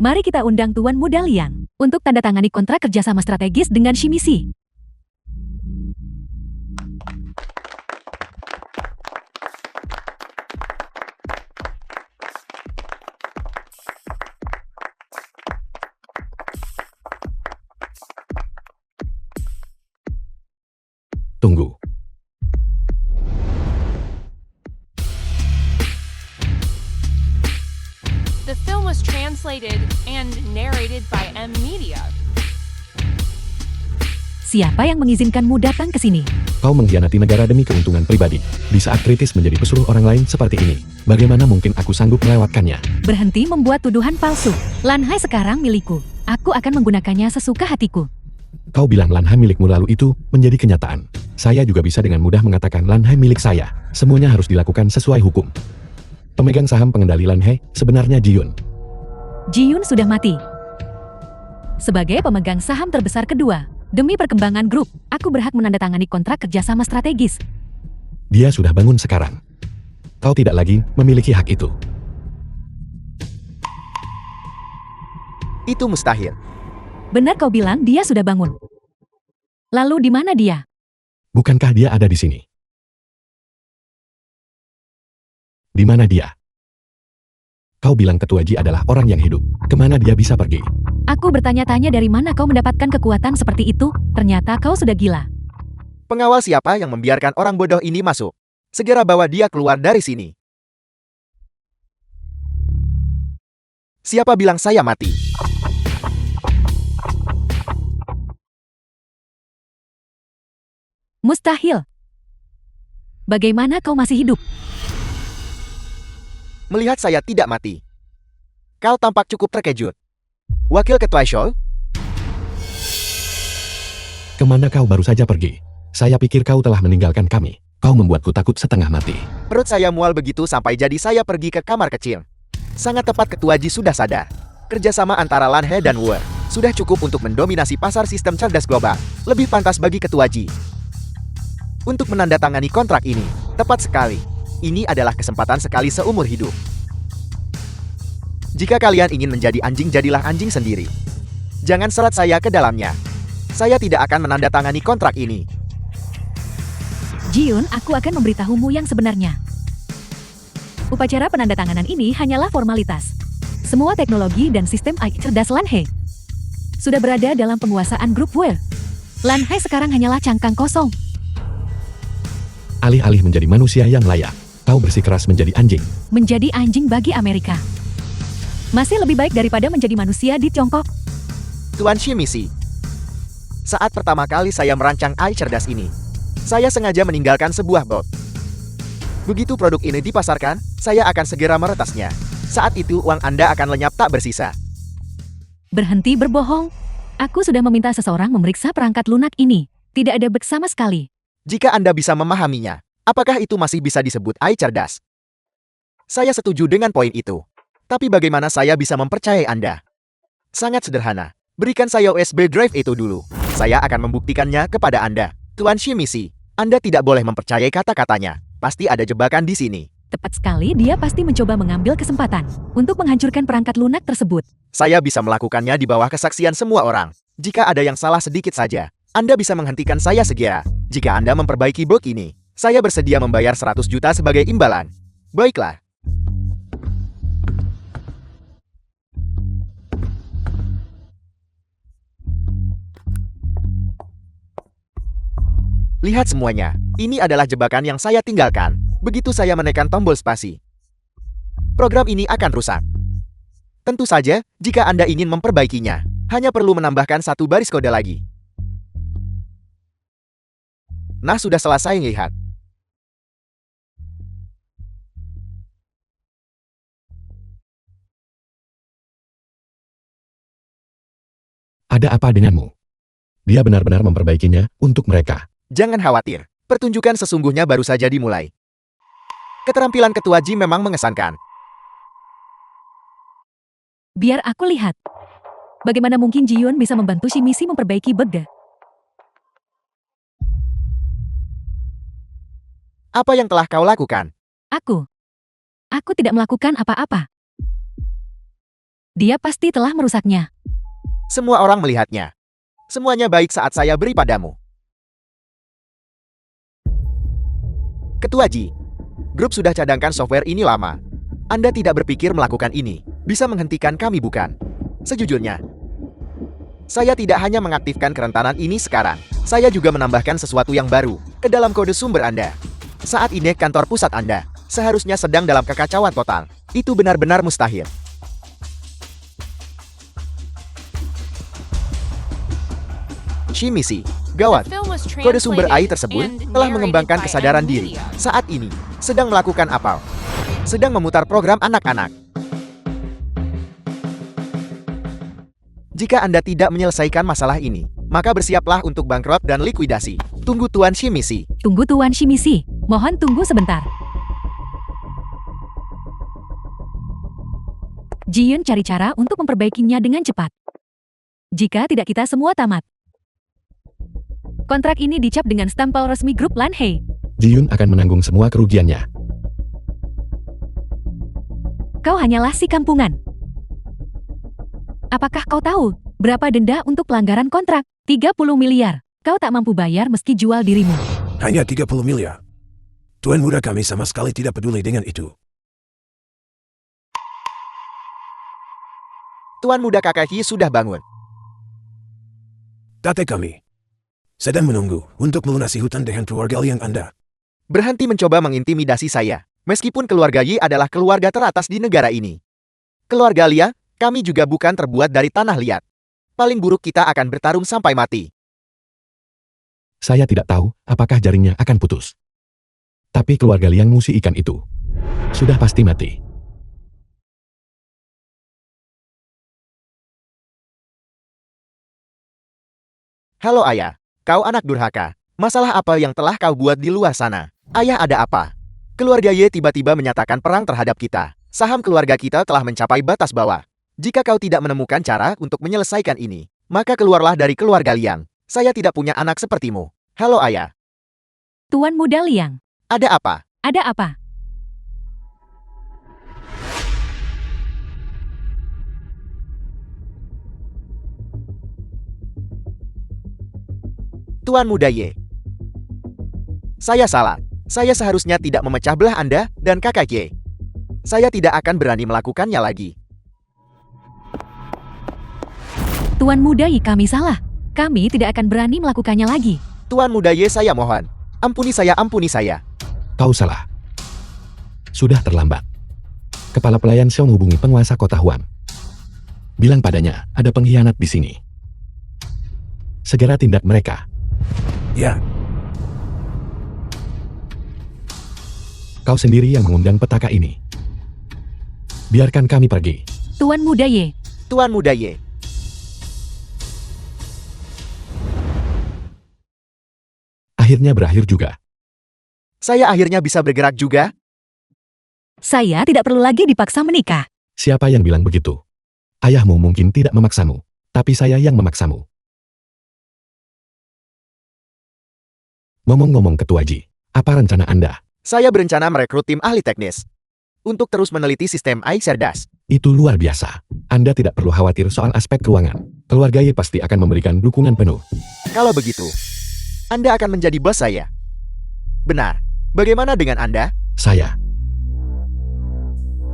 Mari kita undang Tuan Muda Liang untuk tanda tangani kontrak kerjasama strategis dengan Shimizi. Tunggu. The film was translated and narrated by M Media. Siapa yang mengizinkanmu datang ke sini? Kau mengkhianati negara demi keuntungan pribadi. Di saat kritis menjadi pesuruh orang lain seperti ini, bagaimana mungkin aku sanggup melewatkannya? Berhenti membuat tuduhan palsu. Lan Hai sekarang milikku. Aku akan menggunakannya sesuka hatiku. Kau bilang Lan Hai milikmu lalu itu menjadi kenyataan. Saya juga bisa dengan mudah mengatakan Lan Hai milik saya. Semuanya harus dilakukan sesuai hukum. Pemegang saham pengendali Lan Hai sebenarnya Ji-Yun. Ji-Yun sudah mati. Sebagai pemegang saham terbesar kedua, demi perkembangan grup, aku berhak menandatangani kontrak kerjasama strategis. Dia sudah bangun sekarang. Kau tidak lagi memiliki hak itu. Itu mustahil. Benar kau bilang dia sudah bangun. Lalu di mana dia? Bukankah dia ada di sini? Di mana dia? Kau bilang Ketua Ji adalah orang yang hidup. Kemana dia bisa pergi? Aku bertanya-tanya dari mana kau mendapatkan kekuatan seperti itu. Ternyata kau sudah gila. Pengawal siapa yang membiarkan orang bodoh ini masuk? Segera bawa dia keluar dari sini. Siapa bilang saya mati? Mustahil. Bagaimana kau masih hidup? Melihat saya tidak mati. Kau tampak cukup terkejut. Wakil Ketua Show? Kemana kau baru saja pergi? Saya pikir kau telah meninggalkan kami. Kau membuatku takut setengah mati. Perut saya mual begitu sampai jadi saya pergi ke kamar kecil. Sangat tepat Ketua Ji sudah sadar. Kerjasama antara Lan He dan Wu sudah cukup untuk mendominasi pasar sistem cerdas global. Lebih pantas bagi Ketua Ji untuk menandatangani kontrak ini. Tepat sekali. Ini adalah kesempatan sekali seumur hidup. Jika kalian ingin menjadi anjing, jadilah anjing sendiri. Jangan seret saya ke dalamnya. Saya tidak akan menandatangani kontrak ini. Ji-Yun, aku akan memberitahumu yang sebenarnya. Upacara penandatanganan ini hanyalah formalitas. Semua teknologi dan sistem AI cerdas Lan He sudah berada dalam penguasaan grup Wu. Lan He sekarang hanyalah cangkang kosong. Alih-alih menjadi manusia yang layak, kau bersikeras menjadi anjing. Menjadi anjing bagi Amerika masih lebih baik daripada menjadi manusia di Tiongkok. Tuan Shimizi, saat pertama kali saya merancang AI cerdas ini, saya sengaja meninggalkan sebuah bot. Begitu produk ini dipasarkan, saya akan segera meretasnya. Saat itu uang Anda akan lenyap tak bersisa. Berhenti berbohong. Aku sudah meminta seseorang memeriksa perangkat lunak ini. Tidak ada bug sama sekali. Jika Anda bisa memahaminya, apakah itu masih bisa disebut AI cerdas? Saya setuju dengan poin itu. Tapi bagaimana saya bisa mempercayai Anda? Sangat sederhana. Berikan saya USB drive itu dulu. Saya akan membuktikannya kepada Anda. Tuan Shimizi, Anda tidak boleh mempercayai kata-katanya. Pasti ada jebakan di sini. Tepat sekali, dia pasti mencoba mengambil kesempatan untuk menghancurkan perangkat lunak tersebut. Saya bisa melakukannya di bawah kesaksian semua orang. Jika ada yang salah sedikit saja, Anda bisa menghentikan saya segera. Jika Anda memperbaiki bug ini, saya bersedia membayar 100 juta sebagai imbalan. Baiklah. Lihat semuanya, ini adalah jebakan yang saya tinggalkan. Begitu saya menekan tombol spasi, program ini akan rusak. Tentu saja, jika Anda ingin memperbaikinya, hanya perlu menambahkan satu baris kode lagi. Nah, sudah selesai, lihat. Ada apa denganmu? Dia benar-benar memperbaikinya untuk mereka. Jangan khawatir, pertunjukan sesungguhnya baru saja dimulai. Keterampilan Ketua Ji memang mengesankan. Biar aku lihat. Bagaimana mungkin Ji-Yun bisa membantu Shimizi memperbaiki bugnya? Apa yang telah kau lakukan? Aku tidak melakukan apa-apa. Dia pasti telah merusaknya. Semua orang melihatnya. Semuanya baik saat saya beri padamu. Ketua Ji, grup sudah cadangkan software ini lama. Anda tidak berpikir melakukan ini bisa menghentikan kami, bukan? Sejujurnya, saya tidak hanya mengaktifkan kerentanan ini sekarang. Saya juga menambahkan sesuatu yang baru ke dalam kode sumber Anda. Saat ini kantor pusat Anda seharusnya sedang dalam kekacauan total. Itu benar-benar mustahil. Shimizi, gawat. Kode sumber AI tersebut telah mengembangkan kesadaran diri. Saat ini, sedang melakukan apa? Sedang memutar program anak-anak. Jika Anda tidak menyelesaikan masalah ini, maka bersiaplah untuk bangkrut dan likuidasi. Tunggu Tuan Shimizi. Tunggu Tuan Shimizi, mohon tunggu sebentar. Ji-Yun cari cara untuk memperbaikinya dengan cepat. Jika tidak, kita semua tamat. Kontrak ini dicap dengan stempel resmi grup Lanhei. Ji-Yun akan menanggung semua kerugiannya. Kau hanyalah si kampungan. Apakah kau tahu berapa denda untuk pelanggaran kontrak? 30 miliar. Kau tak mampu bayar meski jual dirimu. Hanya 30 miliar. Tuan muda kami sama sekali tidak peduli dengan itu. Tuan muda Kakashi sudah bangun. Tate kami sedang menunggu untuk melunasi hutang dengan keluarga yang Anda. Berhenti mencoba mengintimidasi saya. Meskipun keluarga Yi adalah keluarga teratas di negara ini. Keluarga Lia, kami juga bukan terbuat dari tanah liat. Paling buruk kita akan bertarung sampai mati. Saya tidak tahu apakah jaringnya akan putus. Tapi keluarga Liang Musi ikan itu sudah pasti mati. Halo ayah, kau anak durhaka. Masalah apa yang telah kau buat di luar sana? Ayah, ada apa? Keluarga Ye tiba-tiba menyatakan perang terhadap kita. Saham keluarga kita telah mencapai batas bawah. Jika kau tidak menemukan cara untuk menyelesaikan ini, maka keluarlah dari keluarga Liang. Saya tidak punya anak sepertimu. Halo ayah. Tuan muda Liang, Ada apa? ada apa? Tuan muda Ye. Saya salah. Saya seharusnya tidak memecah belah Anda dan kakak Ye. Saya tidak akan berani melakukannya lagi. Tuan muda Yi, kami salah. Kami tidak akan berani melakukannya lagi. Tuan muda Ye, saya mohon. Ampuni saya, ampuni saya. Kau salah. Sudah terlambat. Kepala pelayan Xiao menghubungi penguasa kota Huan. Bilang padanya, ada pengkhianat di sini. Segera tindak mereka. Ya, Kau sendiri yang mengundang petaka ini. Biarkan kami pergi. Tuan muda Ye, Tuan muda Ye. Akhirnya berakhir juga. Saya akhirnya bisa bergerak juga. saya tidak perlu lagi dipaksa menikah. Siapa yang bilang begitu? Ayahmu mungkin tidak memaksamu, tapi saya yang memaksamu. Ngomong-ngomong Ketua Ji, apa rencana Anda? Saya berencana merekrut tim ahli teknis untuk terus meneliti sistem AI cerdas. Itu luar biasa. Anda tidak perlu khawatir soal aspek keuangan. Keluarga Ye pasti akan memberikan dukungan penuh. Kalau begitu, Anda akan menjadi bos saya. Benar. Bagaimana dengan Anda? Saya.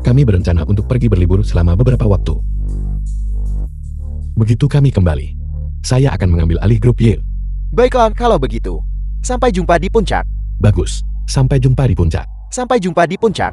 Kami berencana untuk pergi berlibur selama beberapa waktu. Begitu kami kembali, saya akan mengambil alih grup Ye. Baiklah, kalau begitu. Sampai jumpa di puncak. Bagus. Sampai jumpa di puncak. Sampai jumpa di puncak.